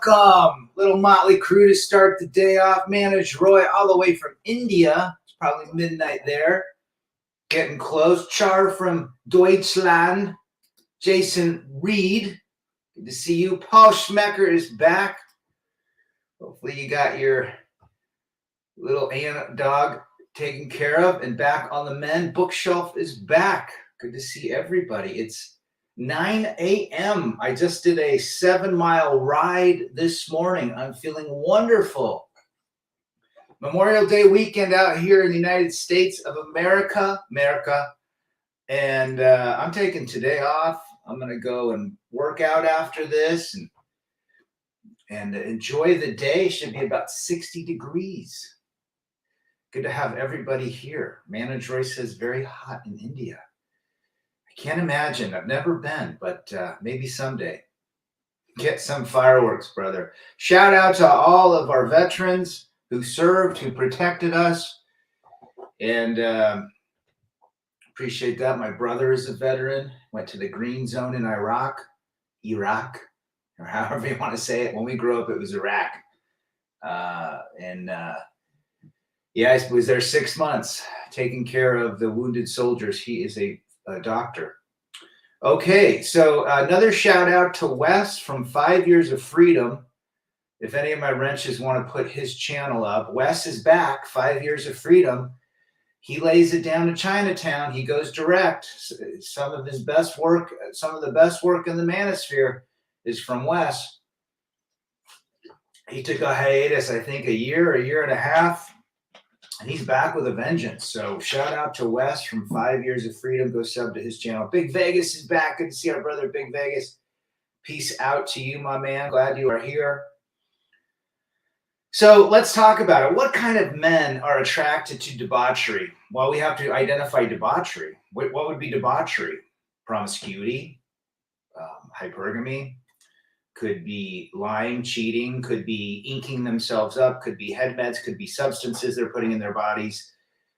Welcome. Little motley crew to start the day off. Manage Roy all the way from India. It's probably midnight there. Getting close. Char from Deutschland. Jason Reed. Good to see you. Paul Schmecker is back. Hopefully you got your little dog taken care of and back on the mend. Bookshelf is back. Good to see everybody. It's 9 a.m. I just did a 7-mile ride this morning. I'm feeling wonderful. Memorial Day weekend out here in the United States of America. And I'm taking today off. I'm going to go and work out after this and enjoy the day. Should be about 60 degrees. Good to have everybody here. Manage Roy says very hot in India. Can't imagine. I've never been, but maybe someday. Get some fireworks, brother. Shout out to all of our veterans who served, who protected us. And appreciate that. My brother is a veteran. Went to the green zone in Iraq, or however you want to say it. When we grew up, it was Iraq. Yeah, I was there 6 months taking care of the wounded soldiers. He is a doctor. Okay, so another shout out to Wes from 5 Years of Freedom. If any of my wrenches want to put his channel up, Wes is back. 5 Years of Freedom. He lays it down to Chinatown. He goes direct. Some of the best work in the manosphere is from Wes. He took a hiatus, I think, a year and a half. And he's back with a vengeance. So shout out to Wes from 5 Years of Freedom. Go sub to his channel. Big Vegas is back. Good to see our brother Big Vegas. Peace out to you, my man. Glad you are here. So let's talk about it. What kind of men are attracted to debauchery? Well, we have to identify debauchery. What would be debauchery? Promiscuity, hypergamy. Could be lying, cheating, could be inking themselves up, could be head meds, could be substances they're putting in their bodies,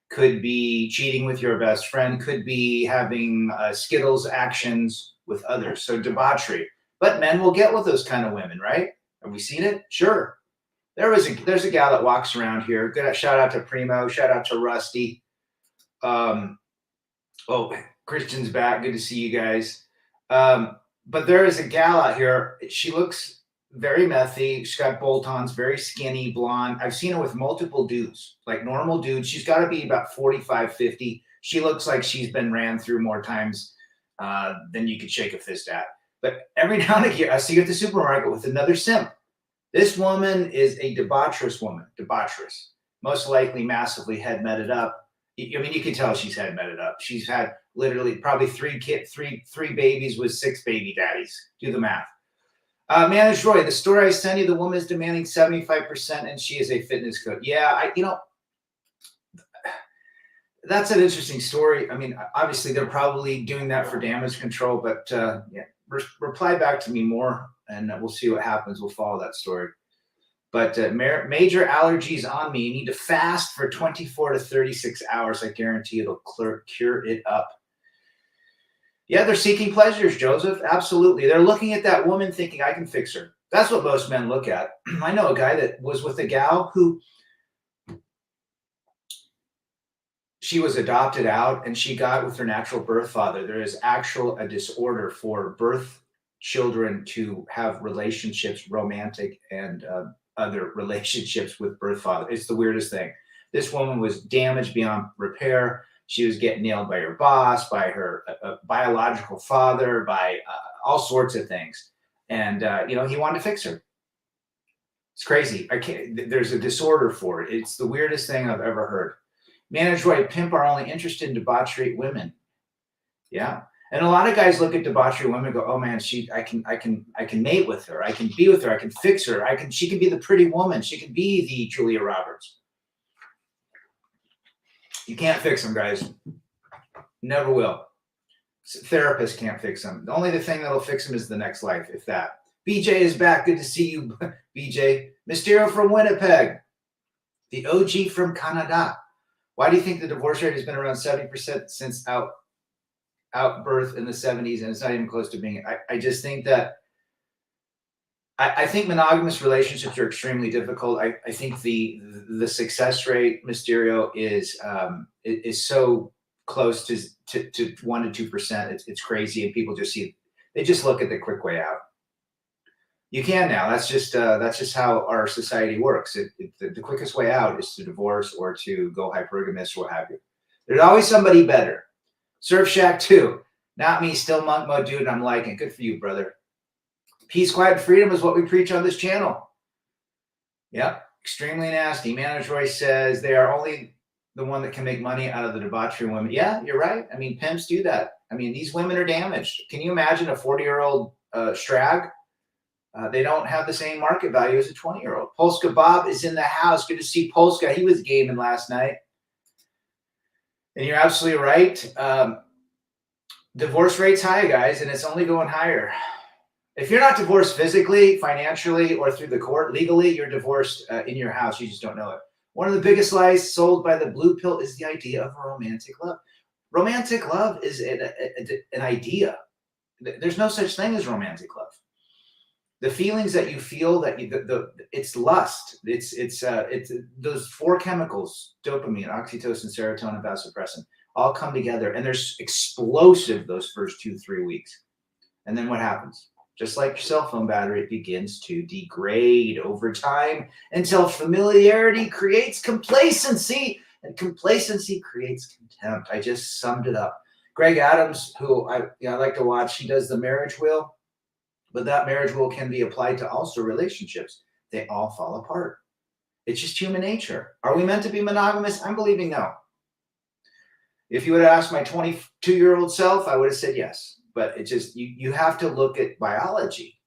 could be cheating with your best friend, could be having Skittles actions with others. So debauchery. But men will get with those kind of women, right? Have we seen it? Sure. There's a gal that walks around here. Good. Shout out to Primo. Shout out to Rusty. Christian's back. Good to see you guys. But there is a gal out here. She looks very methy. She's got bolt-ons, very skinny, blonde. I've seen her with multiple dudes, like normal dudes. She's got to be about 45, 50. She looks like she's been ran through more times than you could shake a fist at. But every now and again, I see her at the supermarket with another simp. This woman is a debaucherous woman, most likely massively head-medded up. I mean, you can tell she's head-medded up. She's had literally probably three babies with 6 baby daddies. Do the math. Manage Roy, the story I sent you, the woman is demanding 75% and she is a fitness coach. Yeah, that's an interesting story. I mean, obviously they're probably doing that for damage control, but reply back to me more and we'll see what happens. We'll follow that story. But major allergies on me. You need to fast for 24 to 36 hours. I guarantee it'll cure it up. Yeah, they're seeking pleasures, Joseph. Absolutely. They're looking at that woman thinking, I can fix her. That's what most men look at. I know a guy that was with a gal who she was adopted out and she got with her natural birth father. There is a disorder for birth children to have relationships, romantic and other relationships with birth father. It's the weirdest thing. This woman was damaged beyond repair. She was getting nailed by her boss, by her biological father, by all sorts of things. And, he wanted to fix her. It's crazy. There's a disorder for it. It's the weirdest thing I've ever heard. Manage Roy, pimp are only interested in debauchery women. Yeah. And a lot of guys look at debauchery women and go, oh man, I can mate with her. I can be with her. I can fix her. She can be the pretty woman. She can be the Julia Roberts. You can't fix them, guys. Never will. Therapists can't fix them. Only the thing that'll fix them is the next life, if that. BJ is back. Good to see you, BJ. Mysterio from Winnipeg. The OG from Canada. Why do you think the divorce rate has been around 70% since outbirth in the 70s, and it's not even close to being? I just think that I think monogamous relationships are extremely difficult. I think the success rate, Mysterio, is so close to 1 to 2%. It's crazy, and people they just look at the quick way out. You can now. That's just how our society works. The quickest way out is to divorce or to go hypergamous or what have you. There's always somebody better. Surf Shack 2. Not me, still monk mode, dude. I'm liking. Good for you, brother. Peace, quiet, and freedom is what we preach on this channel. Yep. Extremely nasty. Manager Roy says they are only the one that can make money out of the debauchery women. Yeah, you're right. I mean, pimps do that. I mean, these women are damaged. Can you imagine a 40-year-old strag? They don't have the same market value as a 20-year-old. Polska Bob is in the house. Good to see Polska. He was gaming last night. And you're absolutely right. Divorce rate's high, guys, and it's only going higher. If you're not divorced physically, financially, or through the court, legally, you're divorced in your house. You just don't know it. One of the biggest lies sold by the blue pill is the idea of romantic love. Romantic love is an idea. There's no such thing as romantic love. The feelings that you feel, it's lust. It's those 4 chemicals: dopamine, oxytocin, serotonin, vasopressin, all come together, and they're explosive those first 2-3 weeks. And then what happens? Just like your cell phone battery, it begins to degrade over time until familiarity creates complacency, and complacency creates contempt. I just summed it up. Greg Adams, who I like to watch, he does the marriage wheel. But that marriage rule can be applied to also relationships. They all fall apart. It's just human nature. Are we meant to be monogamous? I'm believing no. If you would have asked my 22-year-old self, I would have said yes. But it's just, you have to look at biology.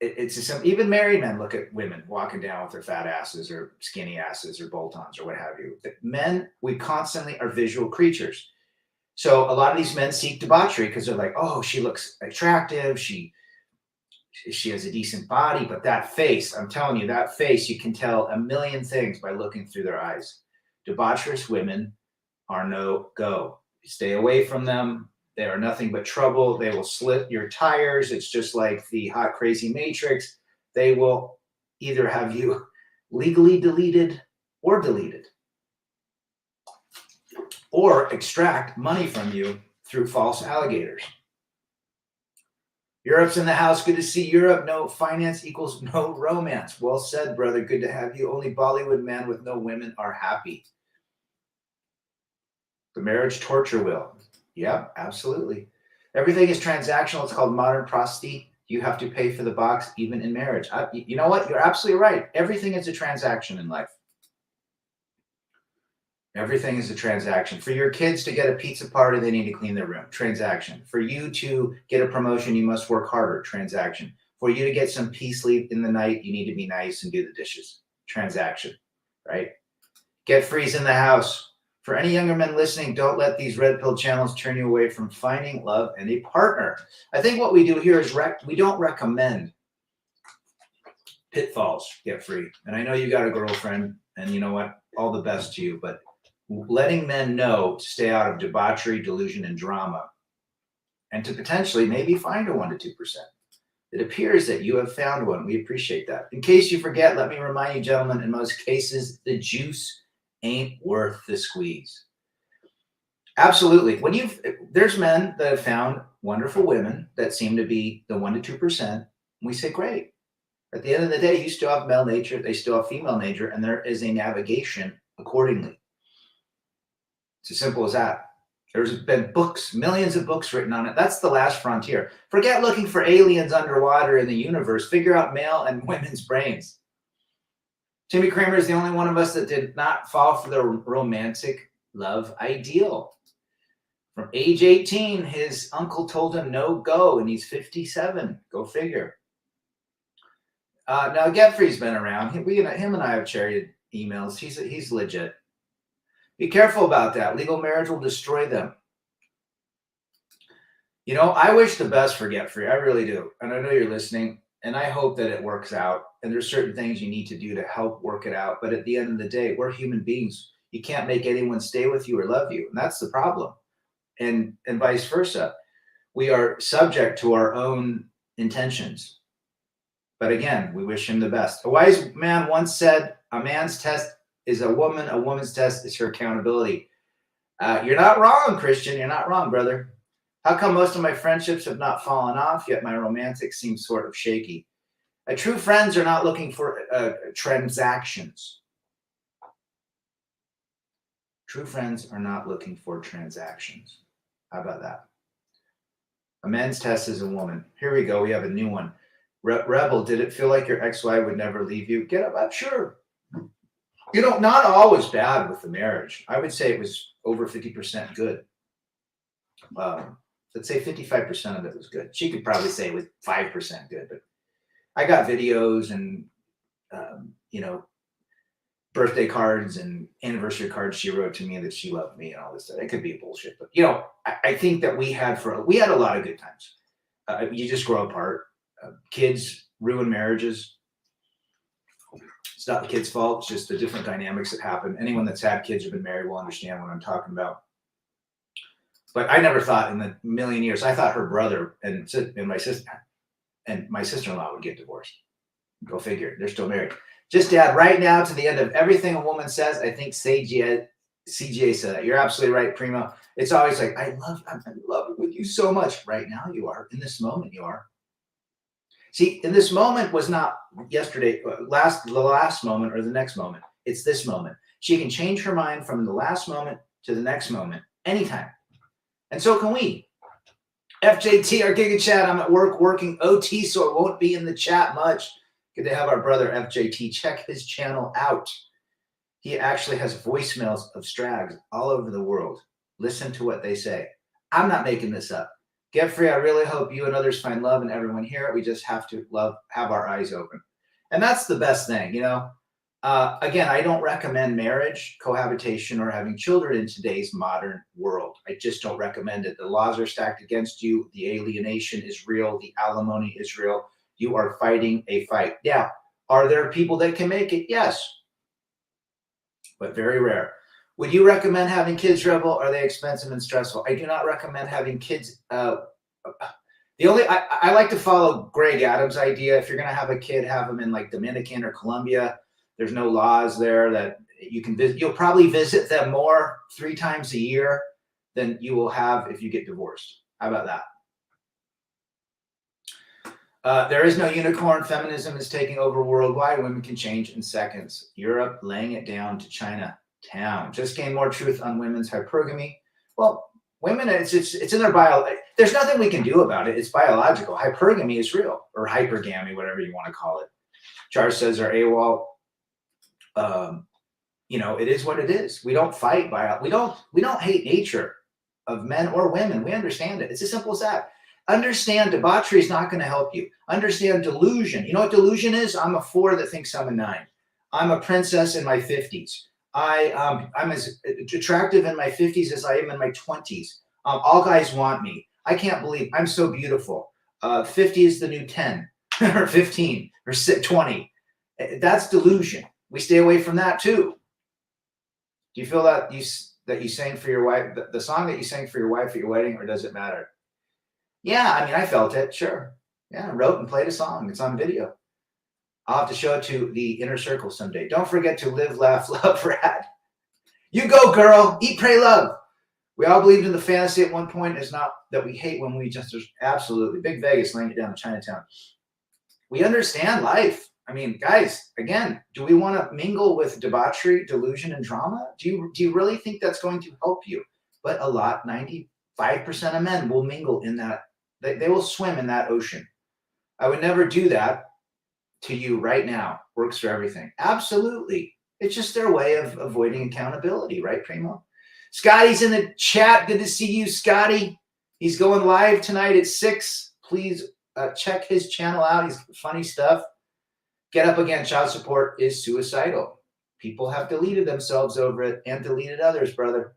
Even married men look at women walking down with their fat asses or skinny asses or bolt-ons or what have you. Men, we constantly are visual creatures. So a lot of these men seek debauchery because they're like, oh, she looks attractive. She has a decent body, but that face, I'm telling you, that face, you can tell a million things by looking through their eyes. Debaucherous women are no go. Stay away from them. They are nothing but trouble. They will slit your tires. It's just like the hot, crazy Matrix. They will either have you legally deleted or deleted, or extract money from you through false alligators. Europe's in the house. Good to see Europe. No finance equals no romance. Well said, brother. Good to have you. Only Bollywood men with no women are happy. The marriage torture wheel. Yeah, absolutely. Everything is transactional. It's called modern prostitution. You have to pay for the box even in marriage. You know what? You're absolutely right. Everything is a transaction in life. Everything is a transaction. For your kids to get a pizza party, they need to clean their room. Transaction. For you to get a promotion, you must work harder. Transaction. For you to get some peace sleep in the night, you need to be nice and do the dishes. Transaction. Right? Get freeze in the house. For any younger men listening, don't let these red pill channels turn you away from finding love and a partner. I think what we do here is we don't recommend pitfalls. Get free. And I know you got a girlfriend, and you know what? All the best to you, but letting men know to stay out of debauchery, delusion, and drama, and to potentially maybe find a 1 to 2%. It appears that you have found one. We appreciate that. In case you forget, let me remind you, gentlemen, in most cases, the juice ain't worth the squeeze. Absolutely. There's men that have found wonderful women that seem to be the 1 to 2%. We say, great. At the end of the day, you still have male nature, they still have female nature, and there is a navigation accordingly. It's as simple as that. There's been books, millions of books written on it. That's the last frontier. Forget looking for aliens underwater in the universe. Figure out male and women's brains. Timmy Kramer is the only one of us that did not fall for the romantic love ideal. From age 18, his uncle told him no go, and he's 57. Go figure. Now, Getfrey's been around. Him and I have shared emails. He's legit. Be careful about that. Legal marriage will destroy them. You know, I wish the best for Getfrey. I really do. And I know you're listening, and I hope that it works out. And there's certain things you need to do to help work it out. But at the end of the day, we're human beings. You can't make anyone stay with you or love you. And that's the problem. And vice versa. We are subject to our own intentions. But again, we wish him the best. A wise man once said, a man's test is a woman's test is her accountability. You're not wrong, Christian. You're not wrong, brother. How come most of my friendships have not fallen off, yet my romantic seems sort of shaky? True friends are not looking for transactions. True friends are not looking for transactions. How about that? A man's test is a woman. Here we go. We have a new one. Rebel, did it feel like your ex-wife would never leave you? Get up. I'm sure. You know, not always bad with the marriage. I would say it was over 50% good. Let's say 55% of it was good. She could probably say it was 5% good, but I got videos and, birthday cards and anniversary cards she wrote to me that she loved me and all this stuff. It could be bullshit, but I think that we had a lot of good times. You just grow apart. Kids ruin marriages. It's not the kid's fault. It's just the different dynamics that happen. Anyone that's had kids or been married will understand what I'm talking about. But I never thought in the million years, I thought her brother and my sister-in-law would get divorced. Go figure. They're still married. Just to add right now to the end of everything a woman says, I think CJ said that. You're absolutely right, Primo. It's always like, I'm in love with you so much. Right now you are. In this moment you are. See, in this moment was not yesterday, the last moment or the next moment. It's this moment. She can change her mind from the last moment to the next moment anytime. And so can we. FJT, our Giga Chat, I'm at work working OT, so it won't be in the chat much. Good to have our brother FJT. Check his channel out. He actually has voicemails of Strags all over the world. Listen to what they say. I'm not making this up. Get free. I really hope you and others find love and everyone here. We just have to have our eyes open. And that's the best thing, Again, I don't recommend marriage, cohabitation, or having children in today's modern world. I just don't recommend it. The laws are stacked against you. The alienation is real. The alimony is real. You are fighting a fight. Now, are there people that can make it? Yes, but very rare. Would you recommend having kids, Rebel? Are they expensive and stressful? I do not recommend having kids. I like to follow Greg Adams' idea. If you're going to have a kid, have them in like Dominican or Colombia. There's no laws there that you can visit. You'll probably visit them more 3 times a year than you will have if you get divorced. How about that? There is no unicorn. Feminism is taking over worldwide. Women can change in seconds. Europe laying it down to Chinatown. Just gain more truth on women's hypergamy. Well, women, it's in their bio. There's nothing we can do about it. It's biological. Hypergamy is real, or hypergamy, whatever you want to call it. Char says our AWOL. It is what it is. We don't fight we don't hate nature of men or women. We understand it. It's as simple as that. Understand debauchery is not going to help you. Understand delusion. You know what delusion is? I'm a 4 that thinks I'm a 9. I'm a princess in my 50s. I'm as attractive in my 50s as I am in my 20s. All guys want me. I can't believe I'm so beautiful. 50 is the new 10 or 15 or 20. That's delusion. We stay away from that too. Do you feel that you sang for your wife, the song that you sang for your wife at your wedding, or does it matter? Yeah, I mean, I felt it, sure. Yeah, I wrote and played a song. It's on video. I'll have to show it to the inner circle someday. Don't forget to live, laugh, love, rad. You go, girl. Eat, pray, love. We all believed in the fantasy at one point. It's not that we hate when we just, absolutely. Big Vegas laying it down in Chinatown. We understand life. I mean, guys, again, do we want to mingle with debauchery, delusion, and drama? Do you really think that's going to help you? But 95% of men will mingle in that. They will swim in that ocean. I would never do that to you right now. Works for everything. Absolutely. It's just their way of avoiding accountability, right, Primo? Scotty's in the chat. Good to see you, Scotty. He's going live tonight at 6. Please check his channel out. He's funny stuff. Get up again. Child support is suicidal. People have deleted themselves over it and deleted others, brother.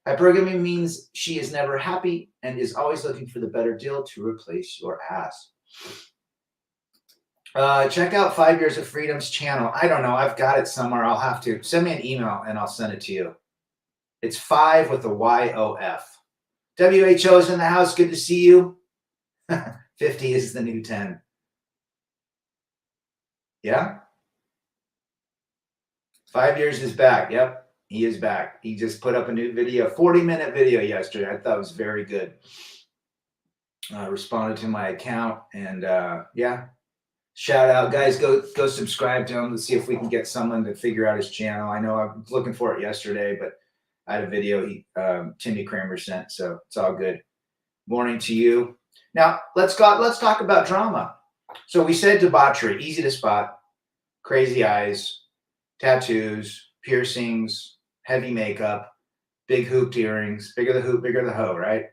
Hypergamy means she is never happy and is always looking for the better deal to replace your ass. Check out 5 Years of Freedom's channel. I don't know. I've got it somewhere. I'll have to send me an email and I'll send it to you. It's 5 with a YOF. WHO is in the house. Good to see you. 50 is the new 10. Yeah. 5 years is back. Yep. He is back. He just put up a new video, 40-minute video yesterday. I thought it was very good. Responded to my account, and yeah. Shout out, guys. Go subscribe to him. Let's see if we can get someone to figure out his channel. I know I was looking for it yesterday, but I had a video Timmy Kramer sent, so it's all good. Morning to you. Now let's talk about drama. So we said debauchery, easy to spot, crazy eyes, tattoos, piercings, heavy makeup, big hooped earrings, bigger the hoop, bigger the hoe, right?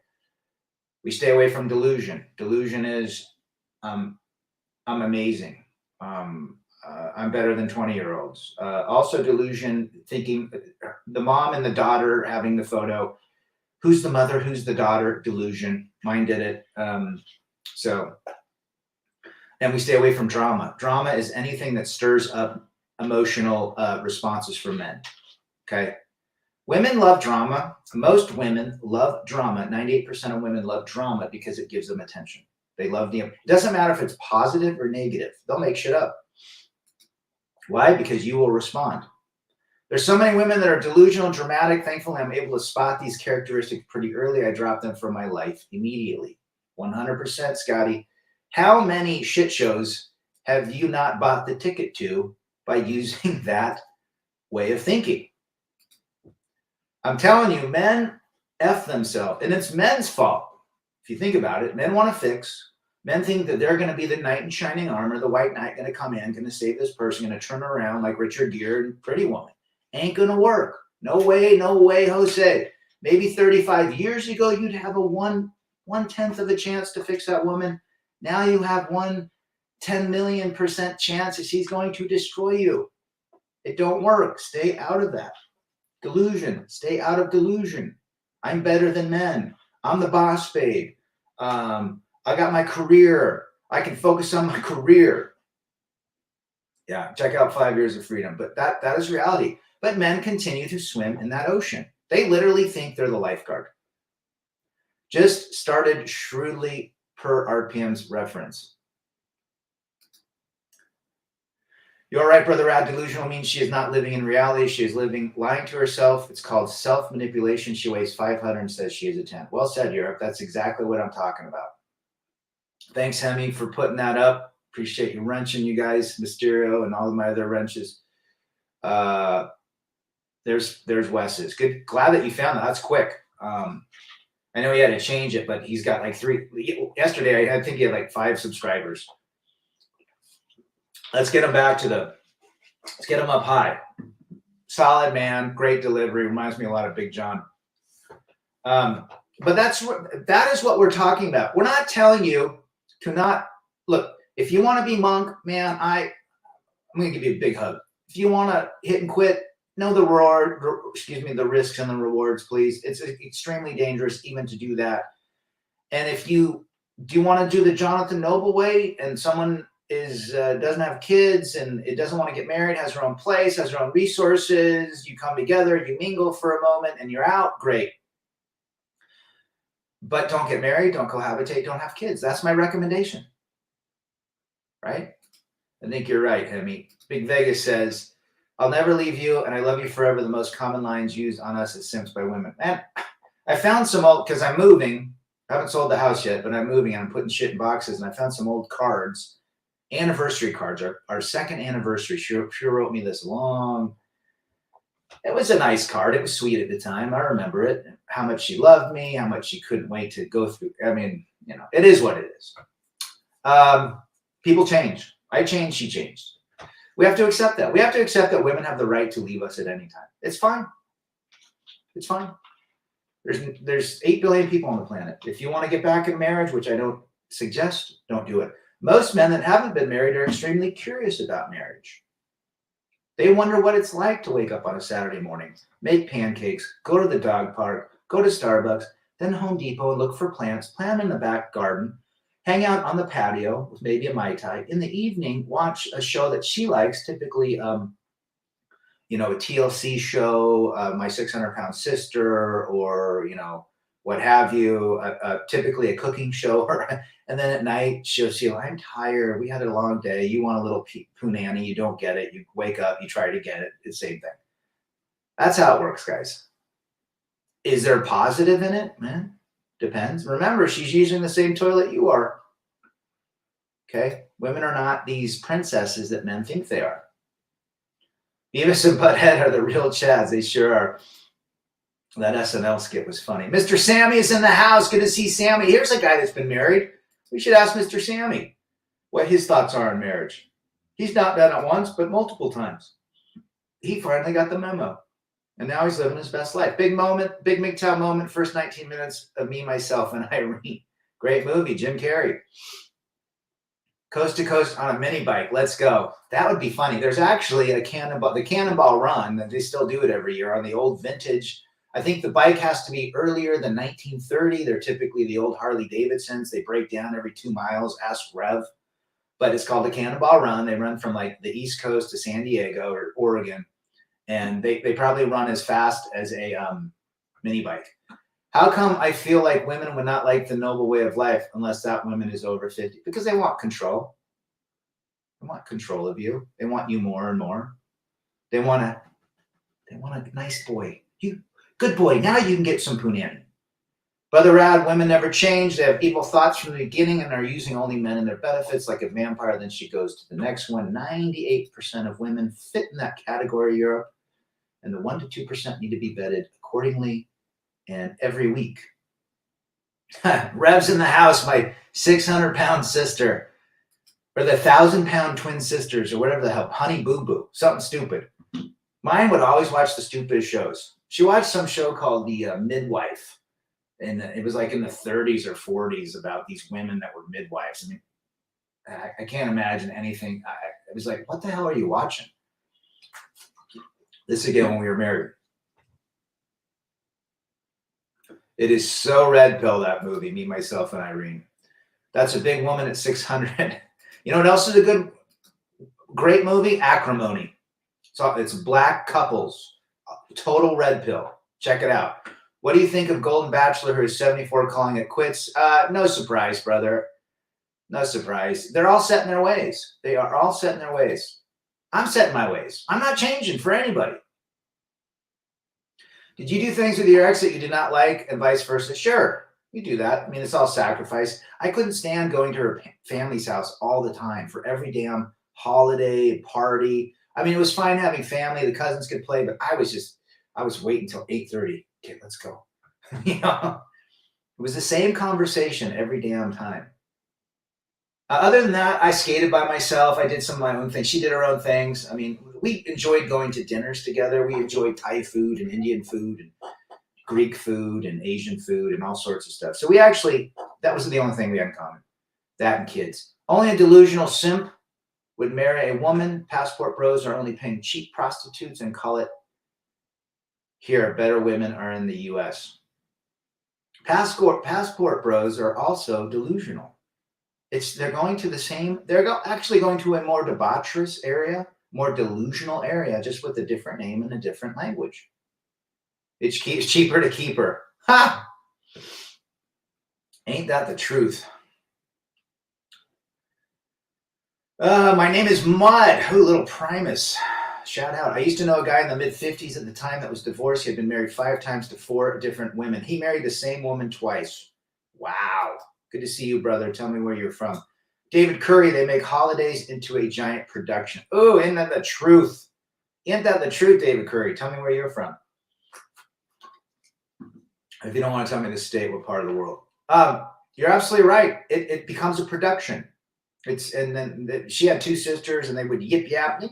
We stay away from delusion. Delusion is I'm amazing. I'm better than 20-year-olds. Also delusion, thinking the mom and the daughter having the photo. Who's the mother? Who's the daughter? Delusion. Mine did it. And we stay away from drama. Drama is anything that stirs up emotional responses from men. Okay. Women love drama. Most women love drama. 98% of women love drama because it gives them attention. They love it doesn't matter if it's positive or negative. They'll make shit up. Why? Because you will respond. There's so many women that are delusional and dramatic. Thankfully, I'm able to spot these characteristics pretty early. I drop them from my life immediately. 100%, Scotty. How many shit shows have you not bought the ticket to by using that way of thinking? I'm telling you, men F themselves, and it's men's fault. If you think about it, men want to fix. Men think that they're going to be the knight in shining armor, the white knight going to come in, going to save this person, going to turn around like Richard Gere and Pretty Woman. Ain't going to work. No way, Jose. Maybe 35 years ago, you'd have a 1/10 of a chance to fix that woman. Now you have 10,000,000% chance that she's going to destroy you. It don't work. Stay out of that. Delusion. Stay out of delusion. I'm better than men. I'm the boss babe. I got my career. I can focus on my career. Yeah, check out 5 Years of Freedom. But that is reality. But men continue to swim in that ocean. They literally think they're the lifeguard. Just started shrewdly per RPM's reference. You're right, Brother Rad. Delusional means she is not living in reality. She is lying to herself. It's called self-manipulation. She weighs 500 and says she is a 10. Well said, Europe. That's exactly what I'm talking about. Thanks, Hemi, for putting that up. Appreciate you wrenching, you guys, Mysterio, and all of my other wrenches. There's Wes's. Good. Glad that you found that. That's quick. I know he had to change it, but he's got like 3. Yesterday, I think he had like 5 subscribers. Let's get him back to let's get him up high. Solid man, great delivery. Reminds me a lot of Big John. But that is what we're talking about. We're not telling you to not look. If you want to be monk, man, I'm going to give you a big hug. If you want to hit and quit, know the the risks and the rewards, please. It's extremely dangerous even to do that. And if you want to do the Jonathan Noble way, and someone doesn't have kids and it doesn't want to get married, has her own place, has her own resources, you come together, you mingle for a moment, and you're out, great. But don't get married, don't cohabitate, don't have kids. That's my recommendation. Right? I think you're right, Hemi. Big Vegas says, I'll never leave you and I love you forever. The most common lines used on us as simps by women. Man, I found some old, because I'm moving. I haven't sold the house yet, but I'm moving and I'm putting shit in boxes. And I found some old cards, anniversary cards, our second anniversary. She wrote me this long. It was a nice card. It was sweet at the time. I remember it. How much she loved me, how much she couldn't wait to go through. I mean, it is what it is. People change. I changed, she changed. We have to accept that. We have to accept that women have the right to leave us at any time. It's fine. It's fine. There's 8 billion people on the planet. If you want to get back in marriage, which I don't suggest, don't do it. Most men that haven't been married are extremely curious about marriage. They wonder what it's like to wake up on a Saturday morning, make pancakes, go to the dog park, go to Starbucks, then Home Depot and look for plants, plant them in the back garden, hang out on the patio with maybe a Mai Tai. In the evening, watch a show that she likes, typically, a TLC show, My 600 Pound Sister, or, what have you, typically a cooking show, and then at night she'll say, I'm tired. We had a long day. You want a little punani. You don't get it. You wake up, you try to get it. It's the same thing. That's how it works, guys. Is there positive in it? Man, depends. Remember, she's using the same toilet you are. Okay? Women are not these princesses that men think they are. Beavis and Butthead are the real Chads. They sure are. That SNL skit was funny. Mr. Sammy is in the house. Good to see Sammy. Here's a guy that's been married. We should ask Mr. Sammy what his thoughts are on marriage. He's not done it once, but multiple times. He finally got the memo. And now he's living his best life. Big moment, big MGTOW moment, first 19 minutes of me, myself, and Irene. Great movie, Jim Carrey. Coast to coast on a mini bike. Let's go. That would be funny. There's actually the Cannonball Run, that they still do it every year on the old vintage. I think the bike has to be earlier than 1930. They're typically the old Harley Davidsons. They break down every 2 miles. Ask Rev. But it's called the Cannonball Run. They run from like the East Coast to San Diego or Oregon. And they probably run as fast as a mini bike. How come I feel like women would not like the noble way of life unless that woman is over 50? Because they want control. They want control of you. They want you more and more. They want a nice boy. You good boy. Now you can get some punani. Brother Rad, women never change. They have evil thoughts from the beginning and are using only men in their benefits like a vampire. Then she goes to the next one. 98% of women fit in that category, Europe. And the 1% to 2% need to be vetted accordingly and every week. Rev's in the house, my 600-pound sister, or the 1,000-pound twin sisters, or whatever the hell, Honey Boo Boo, something stupid. Mine would always watch the stupidest shows. She watched some show called The Midwife, and it was like in the 30s or 40s about these women that were midwives. I mean, I can't imagine anything. I was like, what the hell are you watching? This again when we were married. It is so red pill, that movie, Me, Myself, and Irene. That's a big woman at 600. You know what else is a great movie? Acrimony. So it's black couples. Total red pill. Check it out. What do you think of Golden Bachelor, who is 74, calling it quits? No surprise, brother. No surprise. They're all set in their ways. They are all set in their ways. I'm set in my ways. I'm not changing for anybody. Did you do things with your ex that you did not like and vice versa? Sure, you do that. I mean, it's all sacrifice. I couldn't stand going to her family's house all the time for every damn holiday, party. I mean, it was fine having family. The cousins could play, but I was waiting until 8:30. Okay, let's go. You know, it was the same conversation every damn time. Other than that, I skated by myself. I did some of my own things. She did her own things. I mean, we enjoyed going to dinners together. We enjoyed Thai food and Indian food and Greek food and Asian food and all sorts of stuff. So that was the only thing we had in common. That and kids. Only a delusional simp would marry a woman. Passport bros are only paying cheap prostitutes and call it here. Better women are in the U.S. Passport bros are also delusional. They're going to the same. Actually going to a more debaucherous area, more delusional area, just with a different name and a different language. It's cheaper to keep her. Ha! Ain't that the truth? My name is Mud. Ooh, little Primus. Shout out. I used to know a guy in the mid-50s at the time that was divorced. He had been married 5 times to 4 different women. He married the same woman twice. Wow. Good to see you, brother. Tell me where you're from. David Curry, they make holidays into a giant production. Oh, isn't that the truth? Isn't that the truth, David Curry? Tell me where you're from. If you don't want to tell me the state, what part of the world? You're absolutely right. It becomes a production. She had 2 sisters, and they would yip yap.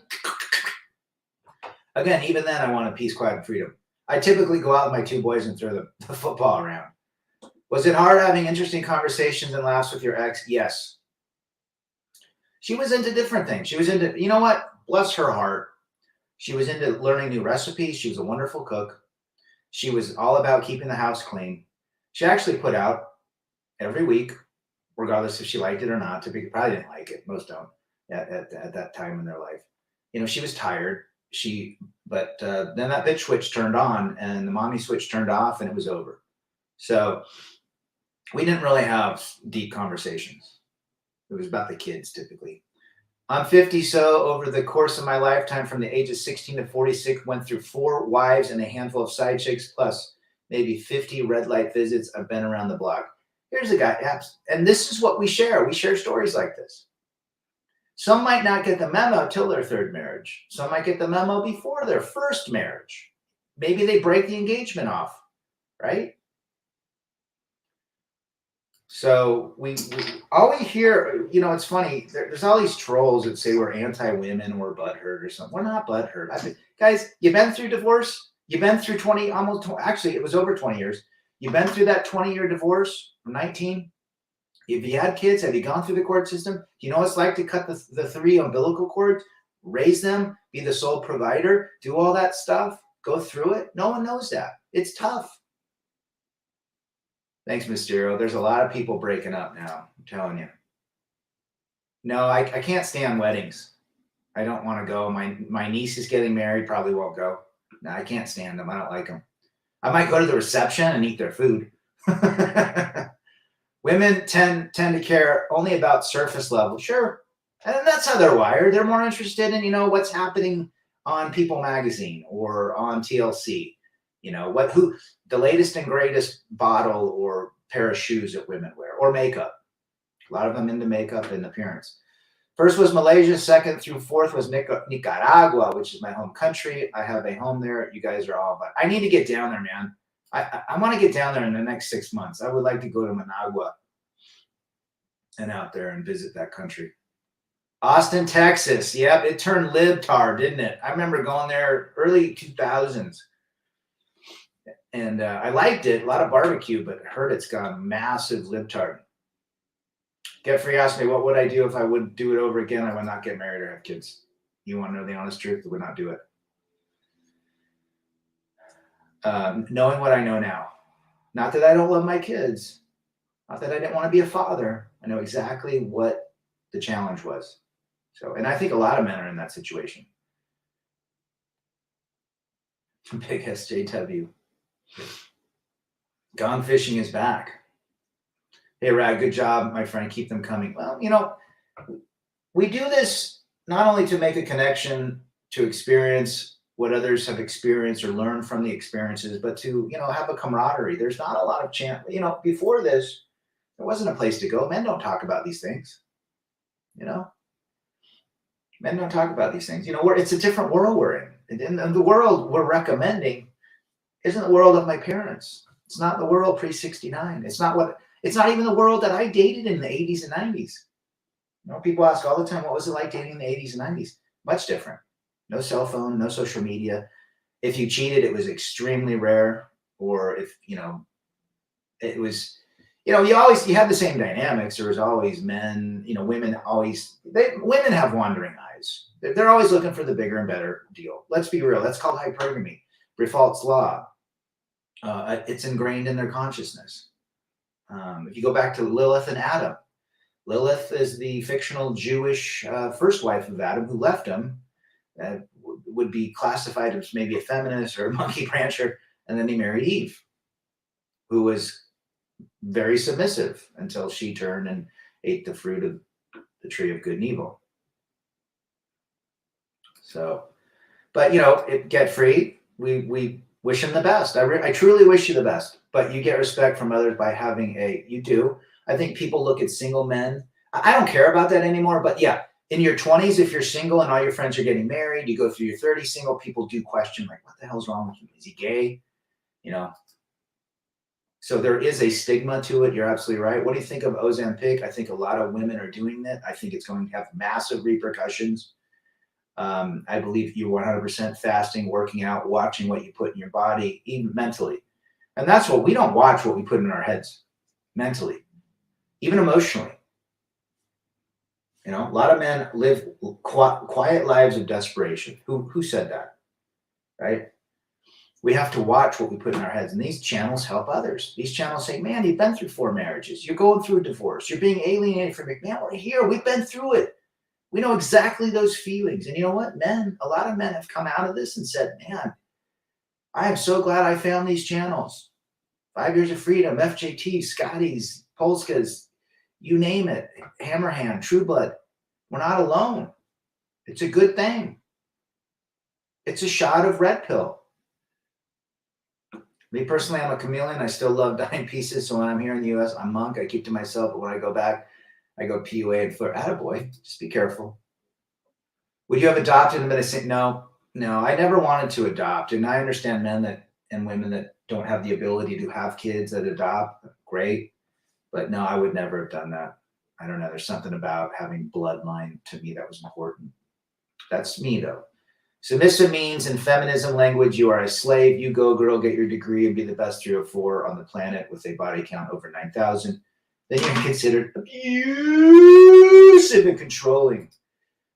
Again, even then, I wanted peace, quiet, and freedom. I typically go out with my 2 boys and throw the football around. Was it hard having interesting conversations and laughs with your ex? Yes. She was into different things. She was into, you know what? Bless her heart. She was into learning new recipes. She was a wonderful cook. She was all about keeping the house clean. She actually put out every week, regardless if she liked it or not. Typically, probably didn't like it. Most don't at that time in their life. You know, she was tired. But then that bitch switch turned on and the mommy switch turned off and it was over. So we didn't really have deep conversations. It was about the kids typically. I'm 50, so over the course of my lifetime, from the age of 16 to 46, went through 4 wives and a handful of side chicks, plus maybe 50 red light visits. I've been around the block. Here's a guy, and this is what we share. We share stories like this. Some might not get the memo till their third marriage. Some might get the memo before their first marriage. Maybe they break the engagement off, right? So we all we hear, it's funny. There's all these trolls that say we're anti-women, we're butthurt or something. We're not butthurt. I think, guys, you've been through divorce. You've been through 20, actually, it was over 20 years. You've been through that 20-year divorce from 19. If you had kids, have you gone through the court system? Do you know what it's like to cut the 3 umbilical cords, raise them, be the sole provider, do all that stuff, go through it? No one knows that. It's tough. Thanks, Mysterio. There's a lot of people breaking up now. I'm telling you. No, I can't stand weddings. I don't want to go. My niece is getting married. Probably won't go. No, I can't stand them. I don't like them. I might go to the reception and eat their food. Women tend to care only about surface level. Sure. And that's how they're wired. They're more interested in, what's happening on People Magazine or on TLC. The latest and greatest bottle or pair of shoes that women wear, or makeup. A lot of them into makeup and appearance. First was Malaysia. Second through fourth was Nicaragua, which is my home country. I have a home there. You guys are all, but I need to get down there, man. I want to get down there in the next 6 months. I would like to go to Managua and out there and visit that country. Austin, Texas. Yep, it turned libtard, didn't it? I remember going there early 2000s. And I liked it. A lot of barbecue, but I heard it's gone massive libtard. Get Free asked me, what would I do if I would do it over again? I would not get married or have kids. You want to know the honest truth? I would not do it. Knowing what I know now. Not that I don't love my kids. Not that I didn't want to be a father. I know exactly what the challenge was. So, and I think a lot of men are in that situation. Big SJW. Gone fishing is back. Hey, Rad, good job, my friend. Keep them coming. Well, we do this not only to make a connection, to experience what others have experienced or learn from the experiences, but to, have a camaraderie. There's not a lot of chance. Before this, there wasn't a place to go. Men don't talk about these things. Men don't talk about these things. It's a different world we're in. And the world we're recommending isn't the world of my parents. It's not the world pre-69. It's not even the world that I dated in the 80s and 90s. People ask all the time, what was it like dating in the 80s and 90s? Much different. No cell phone, no social media. If you cheated, it was extremely rare. Or if, it was, you had the same dynamics. There was always men, women have wandering eyes. They're always looking for the bigger and better deal. Let's be real. That's called hypergamy. Brifault's law. It's ingrained in their consciousness. If you go back to Lilith and Adam, Lilith is the fictional Jewish first wife of Adam who left him, would be classified as maybe a feminist or a monkey brancher, and then he married Eve, who was very submissive until she turned and ate the fruit of the tree of good and evil. So, but get free. We wish him the best. I truly wish you the best, but you get respect from others by having you do. I think people look at single men. I don't care about that anymore, but yeah, in your 20s, if you're single and all your friends are getting married, you go through your 30s single, people do question, like, what the hell's wrong with him? Is he gay? So there is a stigma to it. You're absolutely right. What do you think of Ozempic? I think a lot of women are doing that. I think it's going to have massive repercussions. I believe you're 100% fasting, working out, watching what you put in your body, even mentally. And that's what we don't watch, what we put in our heads mentally, even emotionally. A lot of men live quiet lives of desperation. Who said that? Right? We have to watch what we put in our heads. And these channels help others. These channels say, man, you've been through 4 marriages. You're going through a divorce. You're being alienated from it. Man, we're here. We've been through it. We know exactly those feelings. And you know what? A lot of men have come out of this and said, man, I am so glad I found these channels. 5 Years of Freedom, FJT, Scotty's, Polska's, you name it, Hammerhand, True Blood. We're not alone. It's a good thing. It's a shot of red pill. Me personally, I'm a chameleon. I still love dying pieces. So when I'm here in the U.S., I'm monk. I keep to myself. But when I go back, I go PUA and flirt. Attaboy. Just be careful. Would you have adopted and been a saint? No. I never wanted to adopt. And I understand men and women that don't have the ability to have kids that adopt. Great. But no, I would never have done that. I don't know. There's something about having bloodline to me that was important. That's me, though. Submissive means in feminism language, you are a slave. You go, girl, get your degree and be the best 304 on the planet with a body count over 9,000. Then you're considered abusive and controlling.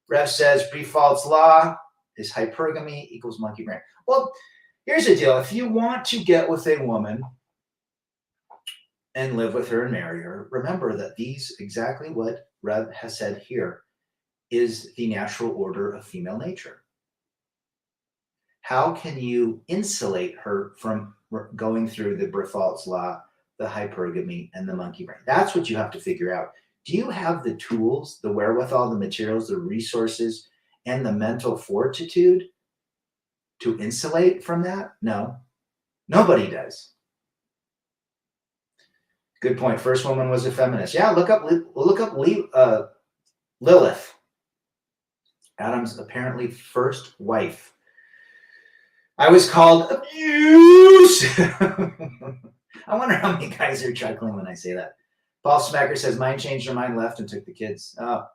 Rev says Briefald's law is hypergamy equals monkey brain. Well, here's the deal. If you want to get with a woman and live with her and marry her, remember that these, exactly what Rev has said here, is the natural order of female nature. How can you insulate her from going through the Briefald's law, the hypergamy, and the monkey brain? That's what you have to figure out. Do you have the tools, the wherewithal, the materials, the resources, and the mental fortitude to insulate from that? No, nobody does. Good point. First woman was a feminist. Yeah, look up Lilith, Adam's apparently first wife. I was called abusive. I wonder how many guys are chuckling when I say that. Paul Smacker says, mine changed her mind, left, and took the kids. Oh,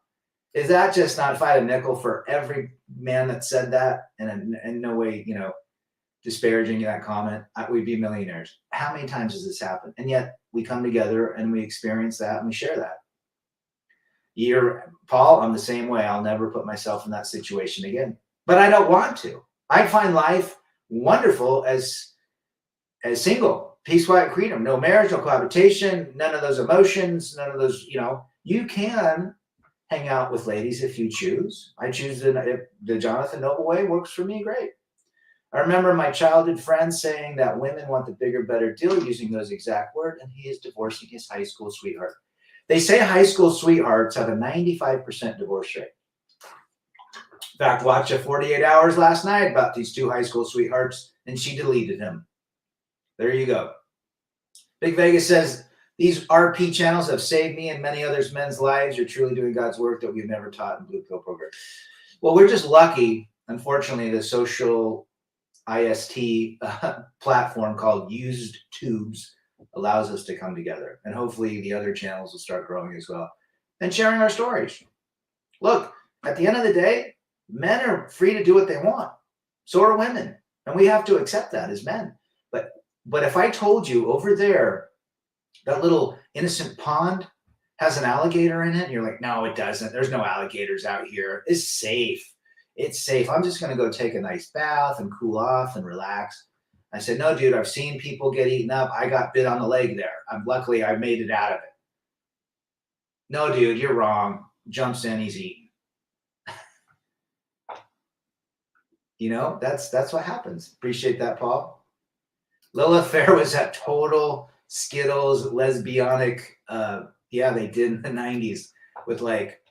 is that just not, if I had a nickel for every man that said that, and in no way, disparaging that comment, we'd be millionaires. How many times has this happened? And yet we come together and we experience that and we share that. Paul, I'm the same way. I'll never put myself in that situation again. But I don't want to. I find life wonderful as single. Peace, quiet, freedom. No marriage, no cohabitation, none of those emotions, none of those, you can hang out with ladies if you choose. I choose the Jonathan Noble way works for me, great. I remember my childhood friend saying that women want the bigger, better deal, using those exact words, and he is divorcing his high school sweetheart. They say high school sweethearts have a 95% divorce rate. In fact, watch a 48 Hours last night about these two high school sweethearts, and she deleted him. There you go. Big Vegas says, these RP channels have saved me and many others men's lives. You're truly doing God's work that we've never taught in Blue Pill Program. Well, we're just lucky. Unfortunately, the social IST platform called Used Tubes allows us to come together. And hopefully the other channels will start growing as well. And sharing our stories. Look, at the end of the day, men are free to do what they want. So are women. And we have to accept that as men. But if I told you over there, that little innocent pond has an alligator in it, and you're like, no, it doesn't. There's no alligators out here. It's safe. It's safe. I'm just going to go take a nice bath and cool off and relax. I said, no, dude, I've seen people get eaten up. I got bit on the leg there. Luckily, I made it out of it. No, dude, you're wrong. Jumps in, he's eaten. That's what happens. Appreciate that, Paul. Lilith Fair was that total Skittles lesbianic. They did in the 90s with like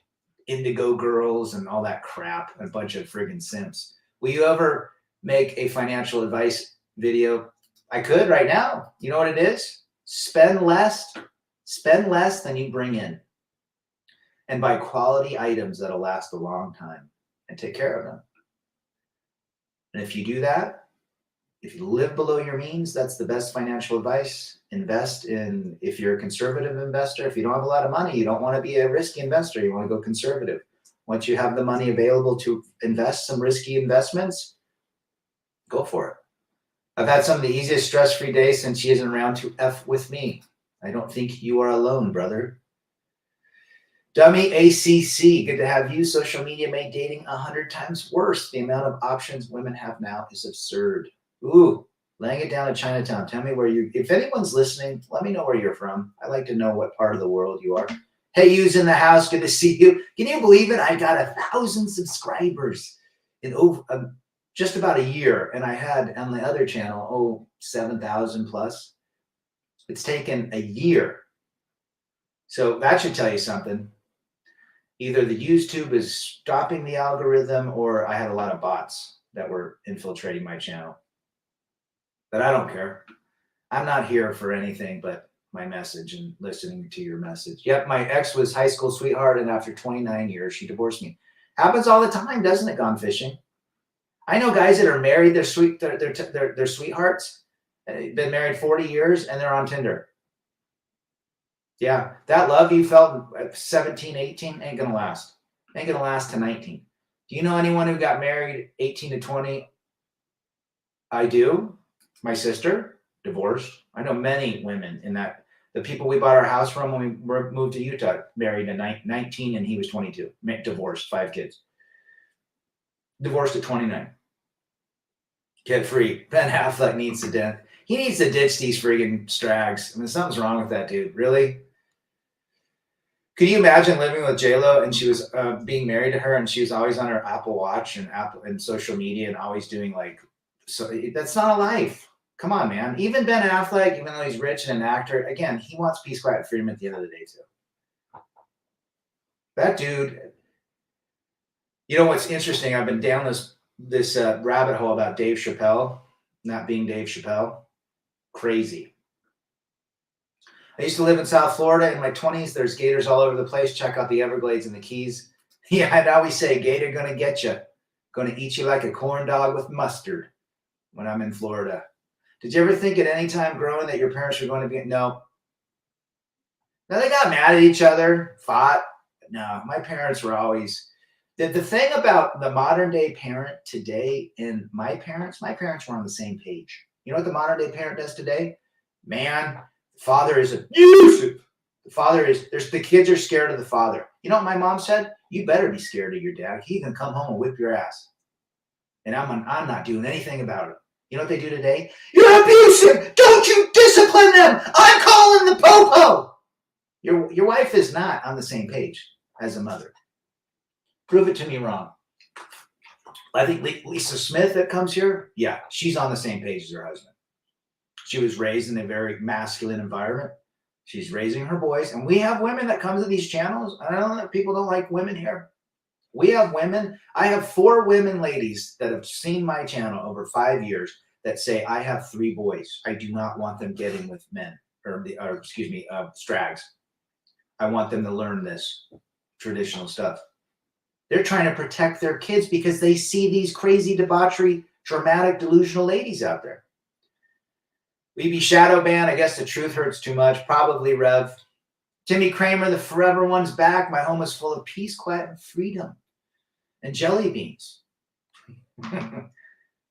Indigo Girls and all that crap, a bunch of friggin' simps. Will you ever make a financial advice video? I could right now. You know what it is? Spend less than you bring in, and buy quality items that'll last a long time, and take care of them. And if you do that, if you live below your means, that's the best financial advice. Invest in, if you're a conservative investor, if you don't have a lot of money, you don't want to be a risky investor, you want to go conservative. Once you have the money available to invest some risky investments, go for it. I've had some of the easiest stress-free days since she isn't around to F with me. I don't think you are alone, brother. Dummy ACC, good to have you. Social media made dating 100 times worse. The amount of options women have now is absurd. Ooh, laying it down in Chinatown. Tell me if anyone's listening, let me know where you're from. I'd like to know what part of the world you are. Hey, you's in the house. Good to see you. Can you believe it? I got 1,000 subscribers in over just about a year. And I had on the other channel, 7,000 plus. It's taken a year. So that should tell you something. Either the YouTube is stopping the algorithm or I had a lot of bots that were infiltrating my channel. But I don't care. I'm not here for anything but my message and listening to your message. Yep, my ex was high school sweetheart, and after 29 years, she divorced me. Happens all the time, doesn't it, Gone Fishing? I know guys that are married, they're sweethearts, been married 40 years, and they're on Tinder. Yeah, that love you felt at 17, 18 ain't going to last. Ain't going to last to 19. Do you know anyone who got married 18 to 20? I do. My sister, divorced. I know many women in that. The people we bought our house from when we moved to Utah married at 19 and he was 22. Divorced, 5 kids. Divorced at 29. Get free. Ben Affleck needs to he needs to ditch these friggin' strags. I mean, something's wrong with that dude. Really? Could you imagine living with J-Lo and she was being married to her and she was always on her Apple Watch and social media and always doing that's not a life. Come on, man. Even Ben Affleck, even though he's rich and an actor, again, he wants peace, quiet, freedom at the end of the day too. That dude, you know what's interesting? I've been down this rabbit hole about Dave Chappelle not being Dave Chappelle. Crazy. I used to live in South Florida in my 20s. There's gators all over the place. Check out the Everglades and the Keys. Yeah, I'd always say, gator gonna get you. Gonna eat you like a corn dog with mustard when I'm in Florida. Did you ever think at any time growing that your parents were going to be? No. No, they got mad at each other, fought. No, my parents were always. The thing about the modern day parent today and my parents were on the same page. You know what the modern day parent does today? Man, the father is abusive. The kids are scared of the father. You know what my mom said? You better be scared of your dad. He can come home and whip your ass. And I'm not doing anything about it. You know what they do today? You're abusive. Don't you discipline them. I'm calling the popo. Your wife is not on the same page as a mother. Prove it to me wrong. I think Lisa Smith that comes here, yeah, she's on the same page as her husband. She was raised in a very masculine environment. She's raising her boys. And we have women that come to these channels. I don't know that people don't like women here. We have women. I have 4 women ladies that have seen my channel over 5 years that say, I have 3 boys. I do not want them getting with men strags. I want them to learn this traditional stuff. They're trying to protect their kids because they see these crazy debauchery, dramatic, delusional ladies out there. We be shadow banned. I guess the truth hurts too much. Probably Rev. Timmy Kramer, the forever one's back. My home is full of peace, quiet, and freedom. And jelly beans.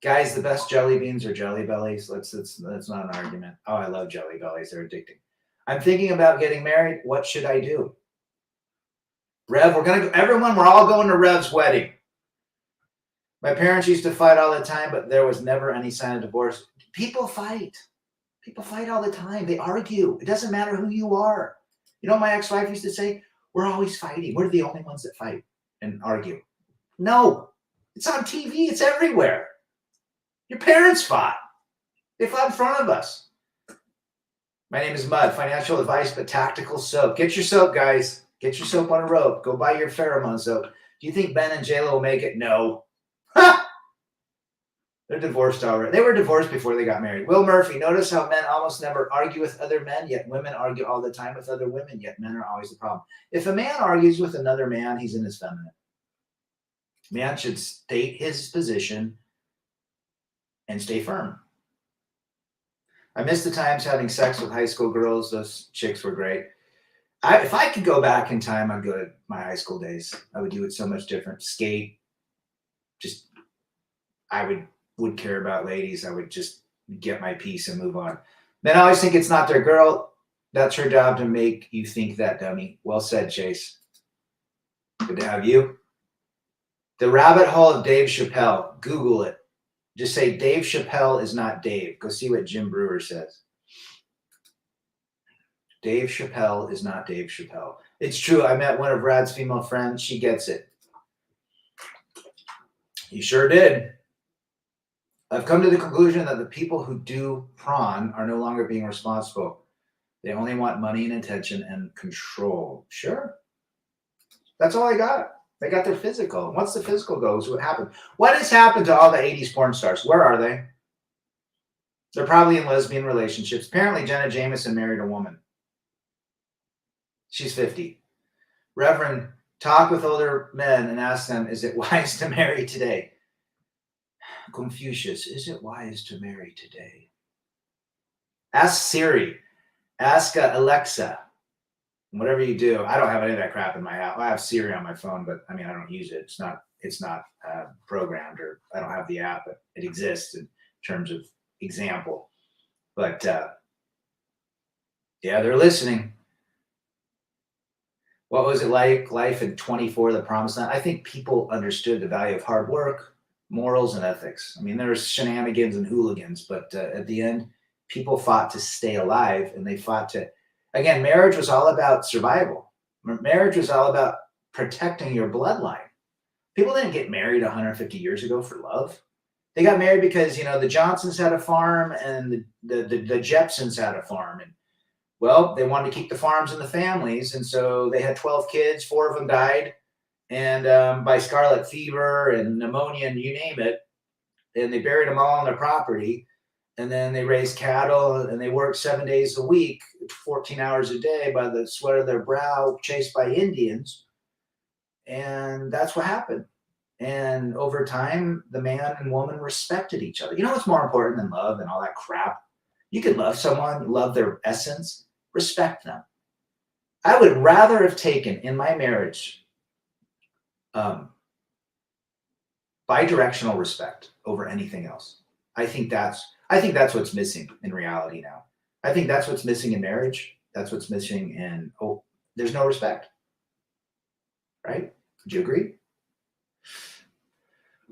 Guys, the best jelly beans are Jelly Bellies. That's not an argument. Oh, I love Jelly Bellies. They're addicting. I'm thinking about getting married. What should I do? Rev, we're all going to Rev's wedding. My parents used to fight all the time, but there was never any sign of divorce. People fight. People fight all the time. They argue. It doesn't matter who you are. You know what my ex-wife used to say? We're always fighting. We're the only ones that fight and argue. No. It's on TV. It's everywhere. Your parents fought. They fought in front of us. My name is Mud. Financial advice, but tactical soap. Get your soap, guys. Get your soap on a rope. Go buy your pheromone soap. Do you think Ben and J-Lo will make it? No. Ha! They're divorced already. They were divorced before they got married. Will Murphy, notice how men almost never argue with other men, yet women argue all the time with other women, yet men are always the problem. If a man argues with another man, he's in his feminine. Man should state his position and stay firm. I miss the times having sex with high school girls. Those chicks were great. If I could go back in time, I'd go to my high school days. I would do it so much different. Skate. I would care about ladies. I would just get my piece and move on. Men always think it's not their girl. That's her job to make you think that, dummy. Well said, Chase. Good to have you. The rabbit hole of Dave Chappelle. Google it. Just say Dave Chappelle is not Dave. Go see what Jim Brewer says. Dave Chappelle is not Dave Chappelle. It's true. I met one of Rad's female friends. She gets it. He sure did. I've come to the conclusion that the people who do prawn are no longer being responsible. They only want money and attention and control. Sure. That's all they got. They got their physical. Once the physical goes, what happened? What has happened to all the 80s porn stars? Where are they? They're probably in lesbian relationships. Apparently, Jenna Jameson married a woman. She's 50. Reverend, talk with older men and ask them, is it wise to marry today? Confucius, is it wise to marry today? Ask Siri. Ask Alexa. Whatever you do, I don't have any of that crap in my house. I have Siri on my phone, but I mean, I don't use it. It's not programmed, or I don't have the app, but it exists in terms of example. But yeah, they're listening. What was it like, life in 24, the promised land? I think people understood the value of hard work, morals, and ethics. I mean, there's shenanigans and hooligans, but at the end, people fought to stay alive, and they fought to, again, marriage was all about survival. Marriage was all about protecting your bloodline. People didn't get married 150 years ago for love. They got married because, the Johnsons had a farm and the Jepsons had a farm. And, well, they wanted to keep the farms and the families. And so they had 12 kids. 4 of them died. And by scarlet fever and pneumonia and you name it. And they buried them all on their property. And then they raised cattle and they worked 7 days a week, 14 hours a day by the sweat of their brow, chased by Indians. And that's what happened. And over time, the man and woman respected each other. You know what's more important than love and all that crap? You can love someone, love their essence, respect them. I would rather have taken in my marriage bidirectional respect over anything else. I think that's what's missing in reality now. I think that's what's missing in marriage. That's what's missing in, there's no respect. Right? Would you agree?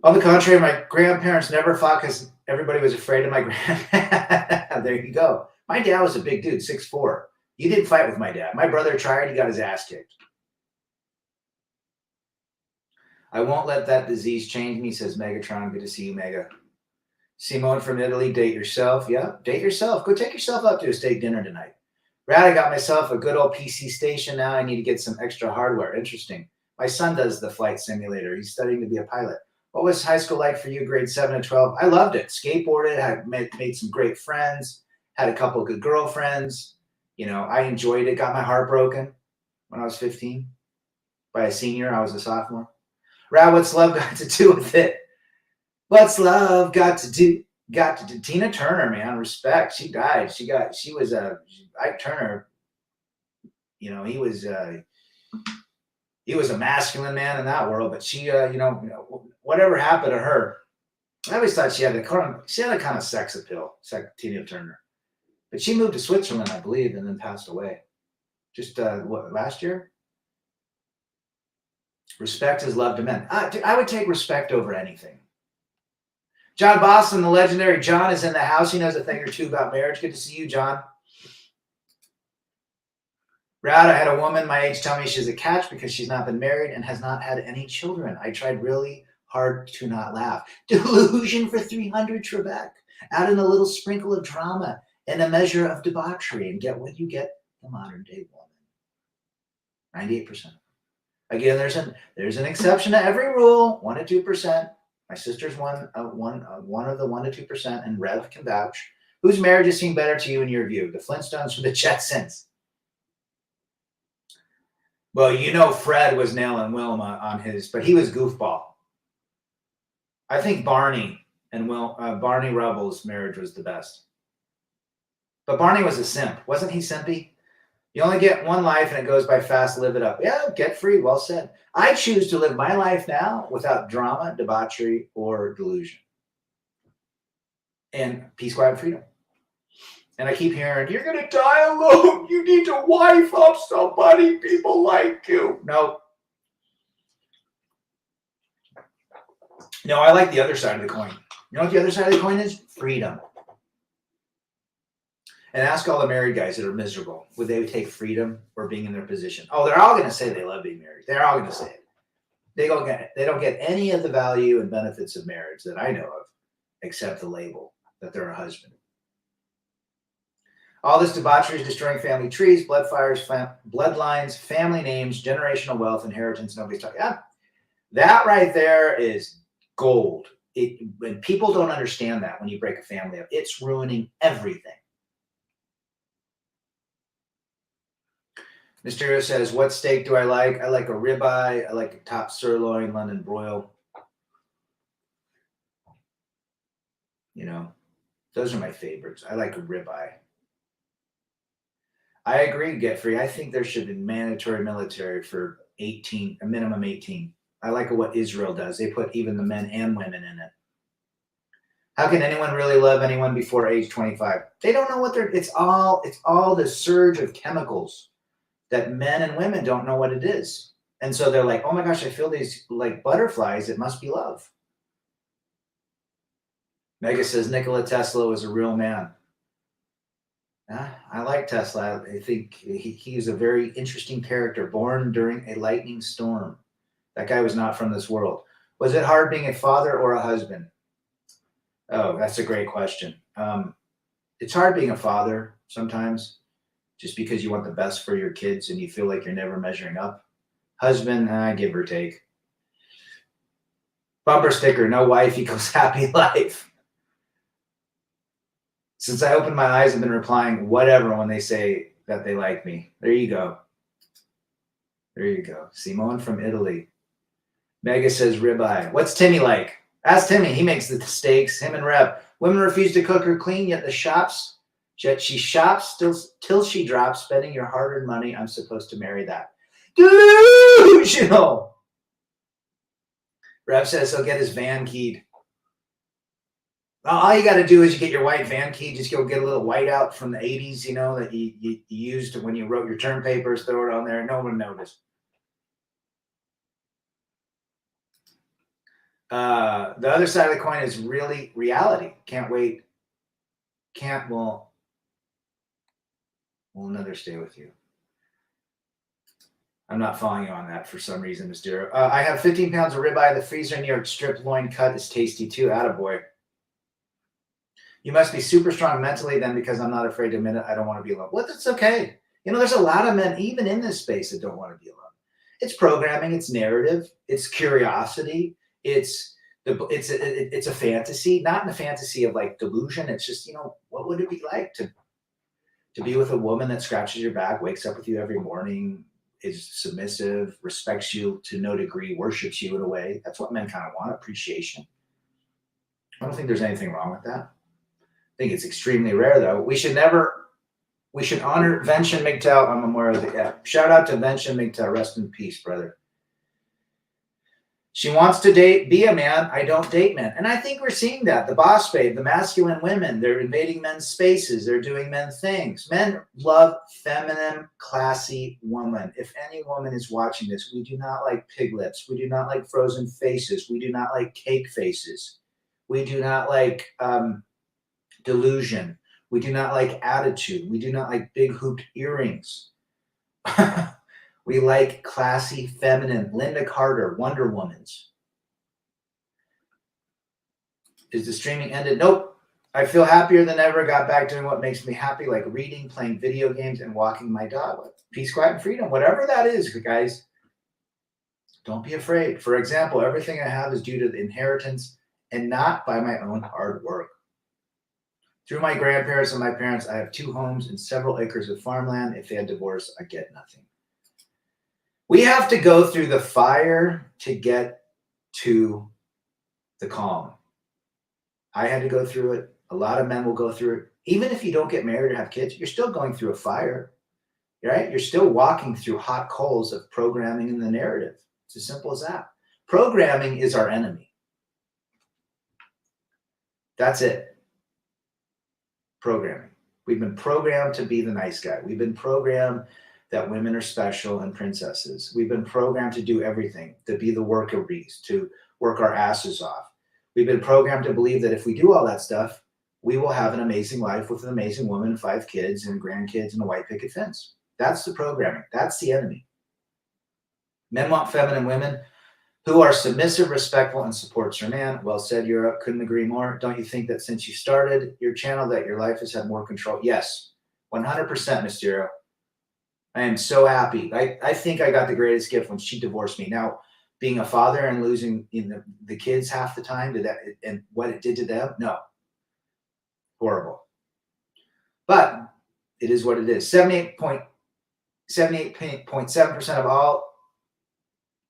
On the contrary, my grandparents never fought because everybody was afraid of my grand. There you go. My dad was a big dude, 6'4". You didn't fight with my dad. My brother tried, he got his ass kicked. I won't let that disease change me, says Megatron. Good to see you, Mega. Simone from Italy, date yourself. Yeah, date yourself. Go take yourself out to a steak dinner tonight. Brad, I got myself a good old PC station now. I need to get some extra hardware. Interesting. My son does the flight simulator. He's studying to be a pilot. What was high school like for you, grade 7 and 12? I loved it. Skateboarded, had made some great friends, had a couple of good girlfriends. I enjoyed it. Got my heart broken when I was 15 by a senior. I was a sophomore. Rad, what's love got to do with it? What's love got to do? Tina Turner, man, respect. She died. She was Ike Turner. He was a masculine man in that world, but she, whatever happened to her, I always thought she had a kind of sex appeal, Tina Turner. But she moved to Switzerland, I believe, and then passed away. Just, last year? Respect is love to men. I would take respect over anything. John Boston, the legendary John, is in the house. He knows a thing or two about marriage. Good to see you, John. Rad, I had a woman my age tell me she's a catch because she's not been married and has not had any children. I tried really hard to not laugh. Delusion for 300, Trebek. Add in a little sprinkle of drama and a measure of debauchery and get what you get, the modern day woman. 98%. Again, there's an exception to every rule, 1 to 2%. My sister's one of the 1 to 2%, and Rev can vouch. Whose marriages seem better to you in your view, the Flintstones or the Jetsons? Well, Fred was nailing Wilma on his, but he was goofball. I think Barney and Barney Rubble's marriage was the best. But Barney was a simp. Wasn't he simpy? You only get one life and it goes by fast. Live it up. Yeah, get free. Well said. I choose to live my life now without drama, debauchery, or delusion. And peace, quiet, and freedom. And I keep hearing, you're going to die alone. You need to wife up somebody. People like you. No. No, I like the other side of the coin. You know what the other side of the coin is? Freedom. And ask all the married guys that are miserable, would they take freedom or being in their position? Oh, they're all going to say they love being married. They're all going to say it. They don't get any of the value and benefits of marriage that I know of, except the label that they're a husband. All this debauchery is destroying family trees, blood fires, bloodlines, family names, generational wealth, inheritance. Nobody's talking. Yeah, that right there is gold. When people don't understand that, when you break a family up, it's ruining everything. Mysterio says, what steak do I like? I like a ribeye. I like a top sirloin, London broil. You know, those are my favorites. I like a ribeye. I agree, Get Free. I think there should be mandatory military for 18, a minimum 18. I like what Israel does. They put even the men and women in it. How can anyone really love anyone before age 25? They don't know what it's all the surge of chemicals that men and women don't know what it is. And so they're like, oh my gosh, I feel these like butterflies. It must be love. Mega says Nikola Tesla was a real man. I like Tesla. I think he's a very interesting character, born during a lightning storm. That guy was not from this world. Was it hard being a father or a husband? Oh, that's a great question. It's hard being a father sometimes, just because you want the best for your kids and you feel like you're never measuring up. Husband, give or take. Bumper sticker, no wife equals happy life. Since I opened my eyes, I've been replying whatever when they say that they like me. There you go. There you go. Simone from Italy. Mega says ribeye. What's Timmy like? Ask Timmy. He makes the steaks. Him and Rev. Women refuse to cook or clean, yet she shops till she drops, spending your hard-earned money. I'm supposed to marry that. Delusional. Rev says he'll get his van keyed. All you got to do is you get your white van key. Just go get a little white out from the 80s, you know, that you used when you wrote your term papers. Throw it on there. No one noticed. The other side of the coin is really reality. Can't wait. Will another stay with you. I'm not following you on that for some reason, Mr. I have 15 pounds of ribeye in the freezer. New York strip loin cut is tasty too. Attaboy. You must be super strong mentally then, because I'm not afraid to admit it. I don't want to be alone. Well, that's okay. You know, there's a lot of men, even in this space, that don't want to be alone. It's programming. It's narrative. It's curiosity. It's a fantasy, not in the fantasy of like delusion. It's just, you know, what would it be like to be with a woman that scratches your back, wakes up with you every morning, is submissive, respects you to no degree, worships you in a way. That's what men kind of want, appreciation. I don't think there's anything wrong with that. I think it's extremely rare, though. We should honor Venshin Migtel on Memorial Day. Yeah. Shout out to Venshin Migtel. Rest in peace, brother. She wants to be a man. I don't date men. And I think we're seeing that. The boss babe, the masculine women, they're invading men's spaces. They're doing men things. Men love feminine, classy women. If any woman is watching this, we do not like pig lips. We do not like frozen faces. We do not like cake faces. We do not like delusion. We do not like attitude. We do not like big hooped earrings. We like classy, feminine. Linda Carter, Wonder Woman's. Is the streaming ended? Nope. I feel happier than ever. Got back doing what makes me happy, like reading, playing video games, and walking my dog. Peace, quiet, and freedom. Whatever that is, guys. Don't be afraid. For example, everything I have is due to the inheritance and not by my own hard work. Through my grandparents and my parents, I have 2 homes and several acres of farmland. If they had divorced, I get nothing. We have to go through the fire to get to the calm. I had to go through it. A lot of men will go through it. Even if you don't get married or have kids, you're still going through a fire, right? You're still walking through hot coals of programming in the narrative. It's as simple as that. Programming is our enemy. That's it. Programming. We've been programmed to be the nice guy. We've been programmed that women are special and princesses. We've been programmed to do everything, to be the worker bees, to work our asses off. We've been programmed to believe that if we do all that stuff, we will have an amazing life with an amazing woman, 5 kids and grandkids and a white picket fence. That's the programming. That's the enemy. Men want feminine women who are submissive, respectful, and supports their man. Well said, Europe. Couldn't agree more. Don't you think that since you started your channel that your life has had more control? Yes, 100%, Mysterio. I am so happy. I think I got the greatest gift when she divorced me. Now, being a father and losing the kids half the time, and what it did to them, no. Horrible. But it is what it is. 78.7% of all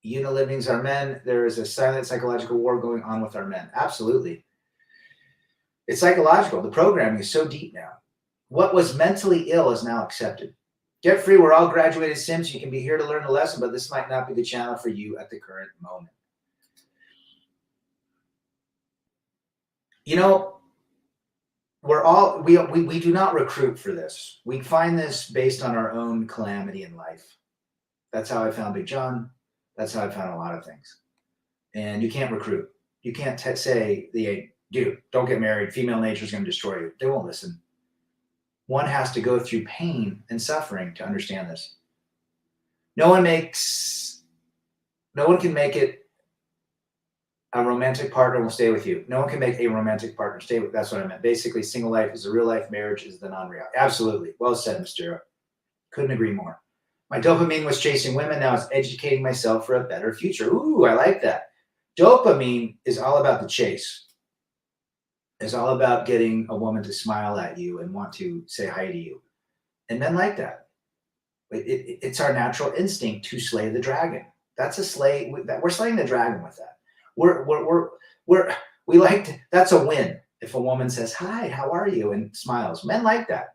unilivings are men. There is a silent psychological war going on with our men. Absolutely. It's psychological. The programming is so deep now. What was mentally ill is now accepted. Get free. We're all graduated Sims. You can be here to learn a lesson, but this might not be the channel for you at the current moment. You know, we do not recruit for this. We find this based on our own calamity in life. That's how I found Big John. That's how I found a lot of things. And you can't recruit. You can't say, dude, don't get married. Female nature is going to destroy you. They won't listen. One has to go through pain and suffering to understand this. No one can make it a romantic partner will stay with you. No one can make a romantic partner stay with. That's what I meant. Basically, single life is the real life. Marriage is the non-real. Absolutely. Well said, Mysterio. Couldn't agree more. My dopamine was chasing women. Now it's educating myself for a better future. Ooh, I like that. Dopamine is all about the chase. It's all about getting a woman to smile at you and want to say hi to you. And men like that. It's our natural instinct to slay the dragon. That's a slay. We're slaying the dragon with that. We like to, that's a win. If a woman says, hi, how are you? And smiles. Men like that.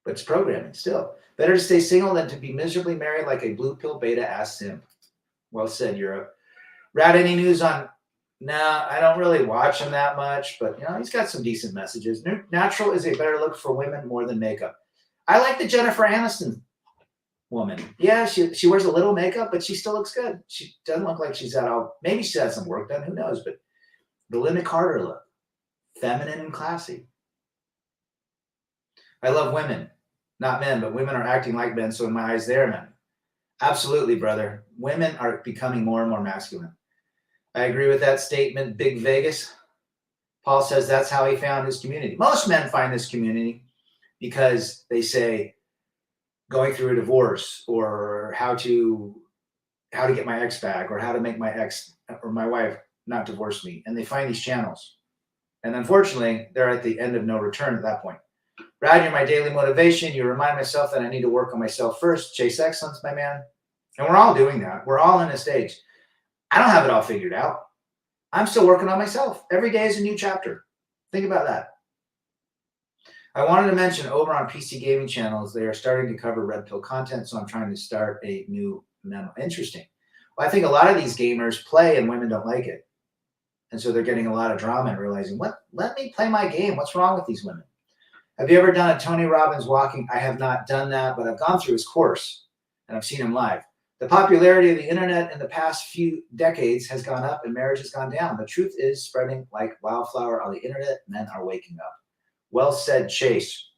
But it's programming still. Better to stay single than to be miserably married like a blue pill beta ass simp. Well said, Europe. Rad, any news on? Nah, I don't really watch him that much, but he's got some decent messages. Natural is a better look for women more than makeup. I like the Jennifer Aniston woman. Yeah, she wears a little makeup, but she still looks good. She doesn't look like she's maybe she's had some work done, who knows, but the Linda Carter look, feminine and classy. I love women, not men, but women are acting like men, so in my eyes, they're men. Absolutely, brother. Women are becoming more and more masculine. I agree with that statement, Big Vegas. Paul says that's how he found his community. Most men find this community because they say going through a divorce or how to get my ex back or how to make my ex or my wife not divorce me. And they find these channels. And unfortunately, they're at the end of no return at that point. Brad, you're my daily motivation. You remind myself that I need to work on myself first. Chase excellence, my man. And we're all doing that. We're all in a stage. I don't have it all figured out. I'm still working on myself. Every day is a new chapter. Think about that. I wanted to mention over on PC gaming channels, they are starting to cover red pill content. So I'm trying to start a new memo. Interesting. Well, I think a lot of these gamers play and women don't like it. And so they're getting a lot of drama and realizing, let me play my game. What's wrong with these women? Have you ever done a Tony Robbins walking? I have not done that, but I've gone through his course and I've seen him live. The popularity of the internet in the past few decades has gone up and marriage has gone down. The truth is spreading like wildflower on the internet. Men are waking up. Well said, Chase.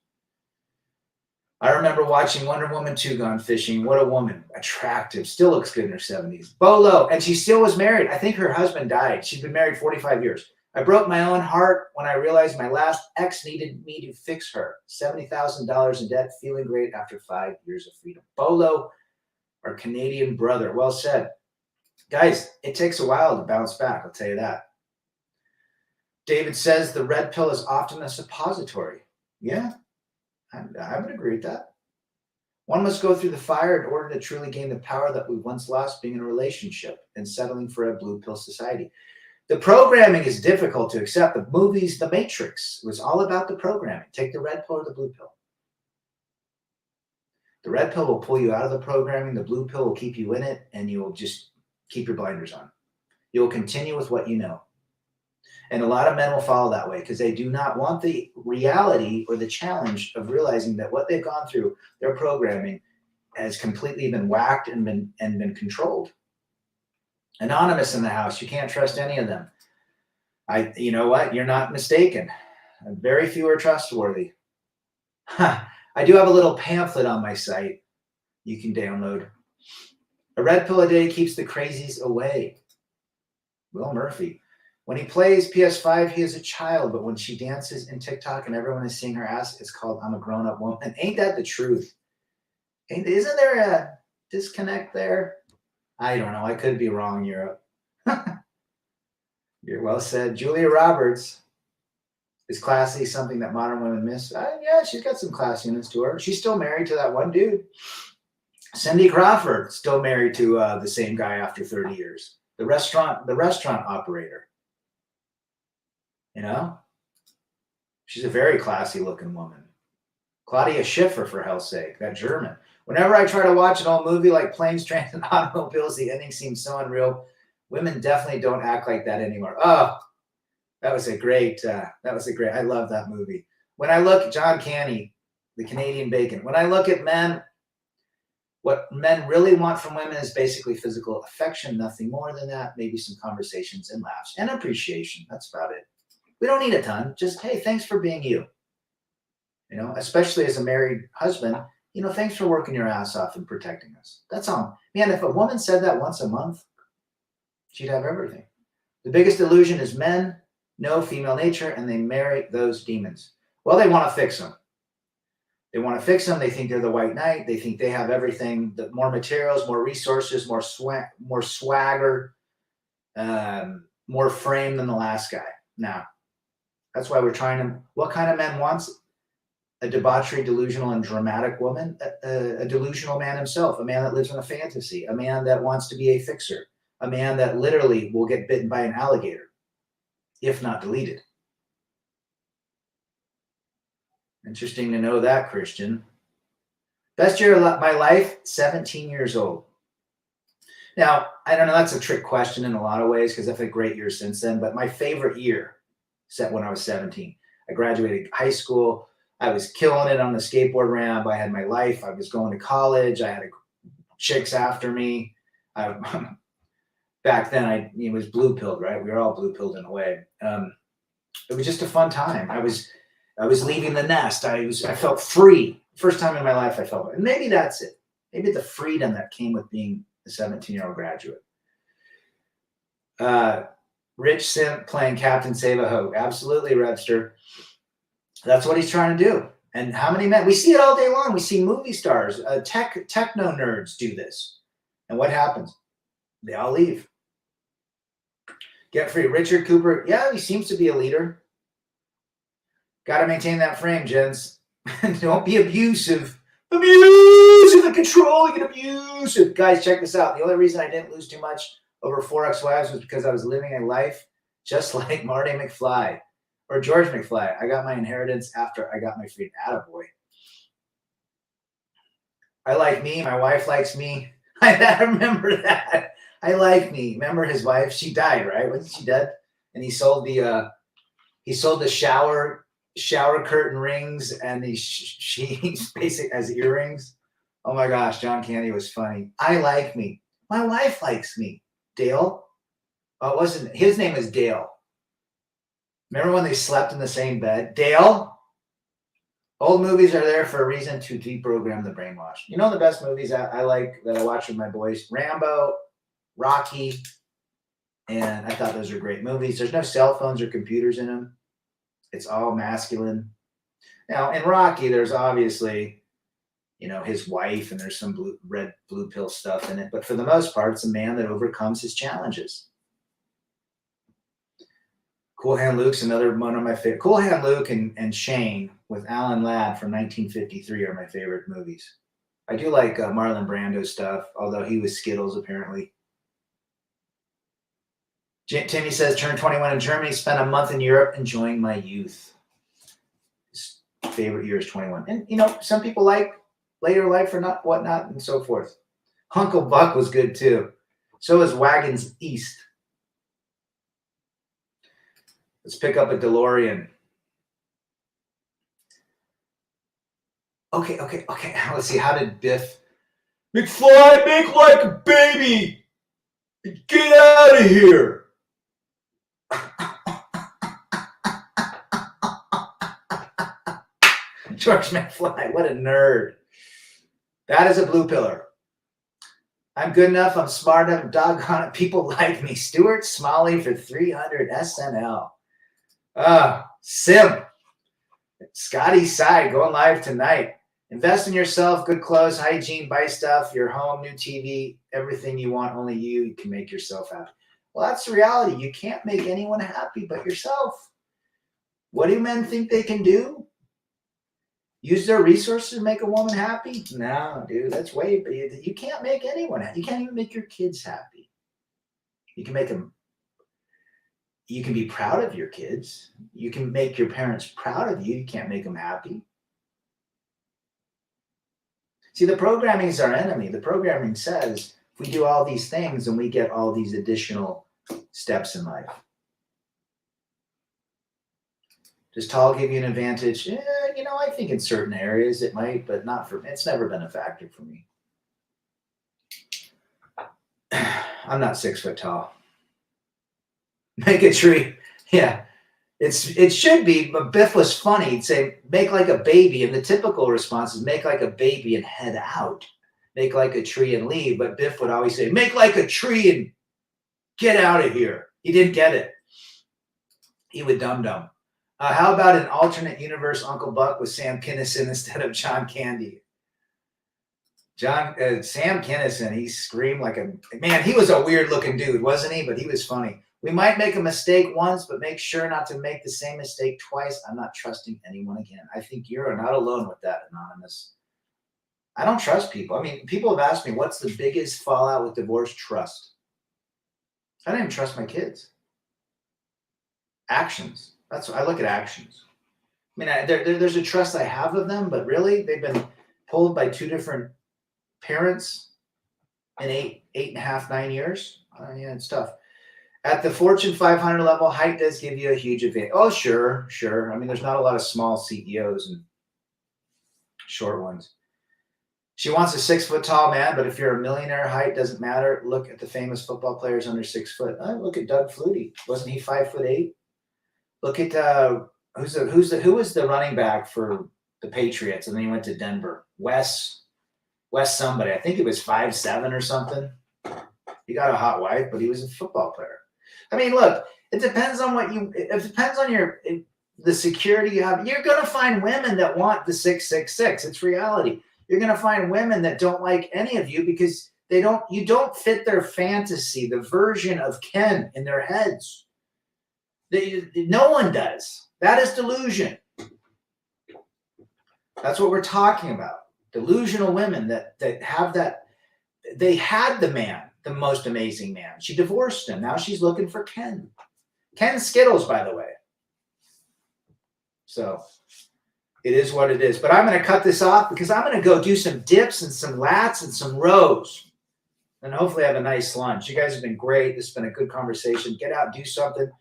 I remember watching Wonder Woman 2 gone fishing. What a woman. Attractive. Still looks good in her 70s. Bolo. And she still was married. I think her husband died. She's been married 45 years. I broke my own heart when I realized my last ex needed me to fix her. $70,000 in debt. Feeling great after 5 years of freedom. Bolo, our Canadian brother. Well said. Guys, it takes a while to bounce back. I'll tell you that. David says the red pill is often a suppository. Yeah, I would agree with that. One must go through the fire in order to truly gain the power that we once lost being in a relationship and settling for a blue pill society. The programming is difficult to accept. The movies, The Matrix, was all about the programming. Take the red pill or the blue pill. The red pill will pull you out of the programming. The blue pill will keep you in it, and you'll just keep your blinders on. You'll continue with what you know. And a lot of men will follow that way because they do not want the reality or the challenge of realizing that what they've gone through, their programming, has completely been whacked and been controlled. Anonymous in the house. You can't trust any of them. You know what? You're not mistaken. Very few are trustworthy. I do have a little pamphlet on my site you can download. A red pill a day keeps the crazies away. Will Murphy. When he plays PS5, he is a child, but when she dances in TikTok and everyone is seeing her ass, it's called I'm a grown-up woman. Ain't that the truth? Isn't there a disconnect there? I don't know. I could be wrong, Europe. You're well said. Julia Roberts is classy, something that modern women miss. Yeah, she's got some classiness to her. She's still married to that one dude. Cindy Crawford, still married to the same guy after 30 years. The restaurant operator. You know? She's a very classy looking woman. Claudia Schiffer, for hell's sake, that German. Whenever I try to watch an old movie like Planes, Trains, and Automobiles, the ending seems so unreal. Women definitely don't act like that anymore. Oh, that was a great, I love that movie. When I look at John Candy, the Canadian Bacon, when I look at men, what men really want from women is basically physical affection, nothing more than that. Maybe some conversations and laughs and appreciation. That's about it. We don't need a ton. Just, hey, thanks for being you. You know, especially as a married husband, you know, thanks for working your ass off and protecting us. That's all. Man, if a woman said that once a month, she'd have everything. The biggest illusion is men know female nature and they marry those demons. Well, they want to fix them. They want to fix them. They think they're the white knight. They think they have everything, more materials, more resources, more swagger, more frame than the last guy. Now, that's why we're trying to, what kind of men wants a debauchery, delusional, and dramatic woman? A delusional man himself, a man that lives in a fantasy, a man that wants to be a fixer, a man that literally will get bitten by an alligator, if not deleted. Interesting to know that, Christian. Best year of my life, 17 years old. Now, I don't know, that's a trick question in a lot of ways because I've had great years since then, but my favorite year set when I was 17. I graduated high school. I was killing it on the skateboard ramp. I had my life. I was going to college. I had chicks after me. Back then, it was blue-pilled, right? We were all blue-pilled in a way. It was just a fun time. I was leaving the nest. I felt free. First time in my life I felt it. And maybe that's it. Maybe the freedom that came with being a 17-year-old graduate. Rich Simp playing Captain Save-A-Ho. Absolutely, Webster. That's what he's trying to do. And how many men? We see it all day long. We see movie stars, techno nerds do this. And what happens? They all leave. Get free. Richard Cooper. Yeah, he seems to be a leader. Got to maintain that frame, gents. Don't be abusive. Abusive and controlling and abusive. Guys, check this out. The only reason I didn't lose too much over 4 ex-wives was because I was living a life just like Marty McFly or George McFly. I got my inheritance after I got my freedom. Attaboy. I like me. My wife likes me. I remember that. I like me. Remember his wife? She died, right? Wasn't she dead? And he sold the shower curtain rings and these sheets basic as earrings. Oh my gosh, John Candy was funny. I like me. My wife likes me. Dale. Oh, it wasn't. His name was Dale. Remember when they slept in the same bed? Dale. Old movies are there for a reason to deprogram the brainwash. You know the best movies I like that I watch with my boys? Rambo, Rocky, and I thought those were great movies. There's no cell phones or computers in them. It's all masculine. Now, in Rocky, there's obviously, his wife, and there's some blue pill stuff in it. But for the most part, it's a man that overcomes his challenges. Cool Hand Luke's another one of my favorite. Cool Hand Luke and Shane with Alan Ladd from 1953 are my favorite movies. I do like Marlon Brando stuff, although he was Skittles apparently. Timmy says, turned 21 in Germany, spent a month in Europe enjoying my youth. His favorite year is 21. And, some people like later life or not, whatnot, and so forth. Uncle Buck was good, too. So is Wagons East. Let's pick up a DeLorean. Okay. Let's see. How did Biff? McFly, make like a baby. Get out of here. George McFly, what a nerd. That is a blue pillar. I'm good enough. I'm smart enough. Doggone it. People like me. Stuart Smalley for 300 SNL. Sim. Scotty's side going live tonight. Invest in yourself, good clothes, hygiene, buy stuff, your home, new TV, everything you want. Only you can make yourself happy. Well, that's the reality. You can't make anyone happy but yourself. What do men think they can do? Use their resources to make a woman happy? No, dude, that's way. You can't make anyone happy. You can't even make your kids happy. You can make them. You can be proud of your kids. You can make your parents proud of you. You can't make them happy. See, the programming is our enemy. The programming says if we do all these things, then we get all these additional steps in life. Does tall give you an advantage? I think in certain areas it might, but not for me. It's never been a factor for me. I'm not 6 foot tall. Make a tree. Yeah, it should be, but Biff was funny. He'd say, make like a baby, and the typical response is make like a baby and head out. Make like a tree and leave, but Biff would always say, make like a tree and get out of here. He didn't get it. He would dum-dum. How about an alternate universe Uncle Buck with Sam Kinison instead of John Candy? Sam Kinison, he screamed like a man. He was a weird looking dude, wasn't he? But he was funny. We might make a mistake once, but make sure not to make the same mistake twice. I'm not trusting anyone again. I think you're not alone with that, Anonymous. I don't trust people. I mean, people have asked me, what's the biggest fallout with divorce? Trust. I don't even trust my kids. Actions. I look at actions. I mean, there's a trust I have of them, but really, they've been pulled by 2 different parents in 8.5, 9 years. Yeah, it's tough. At the Fortune 500 level, height does give you a huge advantage. Oh, sure. I mean, there's not a lot of small CEOs and short ones. She wants a 6 foot tall man, but if you're a millionaire, height doesn't matter. Look at the famous football players under 6 foot. Look at Doug Flutie. Wasn't he 5'8"? Look at who was the running back for the Patriots, and then he went to Denver. Wes somebody. I think he was 5'7" or something. He got a hot wife, but he was a football player. I mean, look, it depends on it depends on the security you have. You're gonna find women that want the 666. It's reality. You're gonna find women that don't like any of you because you don't fit their fantasy, the version of Ken in their heads. No one does. That is delusion. That's what we're talking about. Delusional women that have that. They had the man, the most amazing man. She divorced him. Now she's looking for Ken. Ken Skittles, by the way. So it is what it is. But I'm going to cut this off because I'm going to go do some dips and some lats and some rows. And hopefully have a nice lunch. You guys have been great. This has been a good conversation. Get out, do something.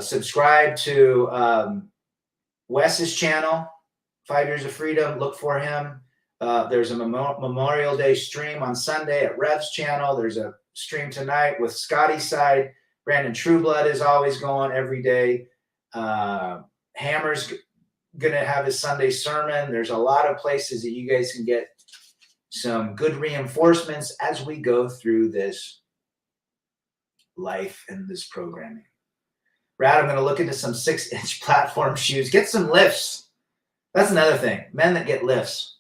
Subscribe to Wes's channel, 5 Years of Freedom. Look for him. There's a Memorial Day stream on Sunday at Rev's channel. There's a stream tonight with Scotty's side. Brandon Trueblood is always going every day. Hammer's going to have his Sunday sermon. There's a lot of places that you guys can get some good reinforcements as we go through this life and this programming. Brad, I'm going to look into some 6-inch platform shoes. Get some lifts. That's another thing. Men that get lifts.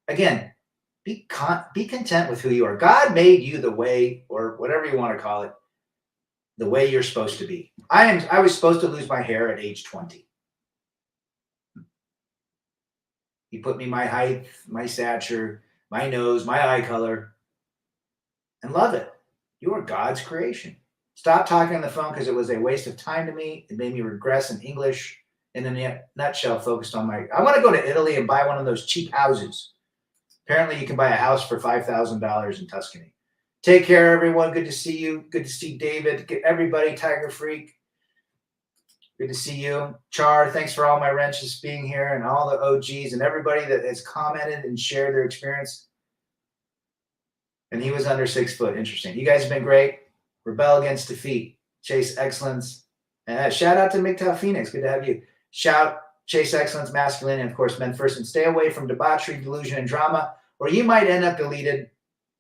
Again, be content with who you are. God made you the way, or whatever you want to call it, the way you're supposed to be. I was supposed to lose my hair at age 20. He put me my height, my stature, my nose, my eye color, and love it. You are God's creation. Stop talking on the phone because it was a waste of time to me. It made me regress in English. In a nutshell, focused on I want to go to Italy and buy one of those cheap houses. Apparently, you can buy a house for $5,000 in Tuscany. Take care, everyone. Good to see you. Good to see David. Everybody, Tiger Freak. Good to see you. Char, thanks for all my wrenches being here and all the OGs and everybody that has commented and shared their experience. And he was under 6 foot. Interesting. You guys have been great. Rebel against defeat. Chase excellence. And shout out to MGTOW Phoenix. Good to have you. Chase excellence, masculinity, and of course, men first. And stay away from debauchery, delusion, and drama, or you might end up deleted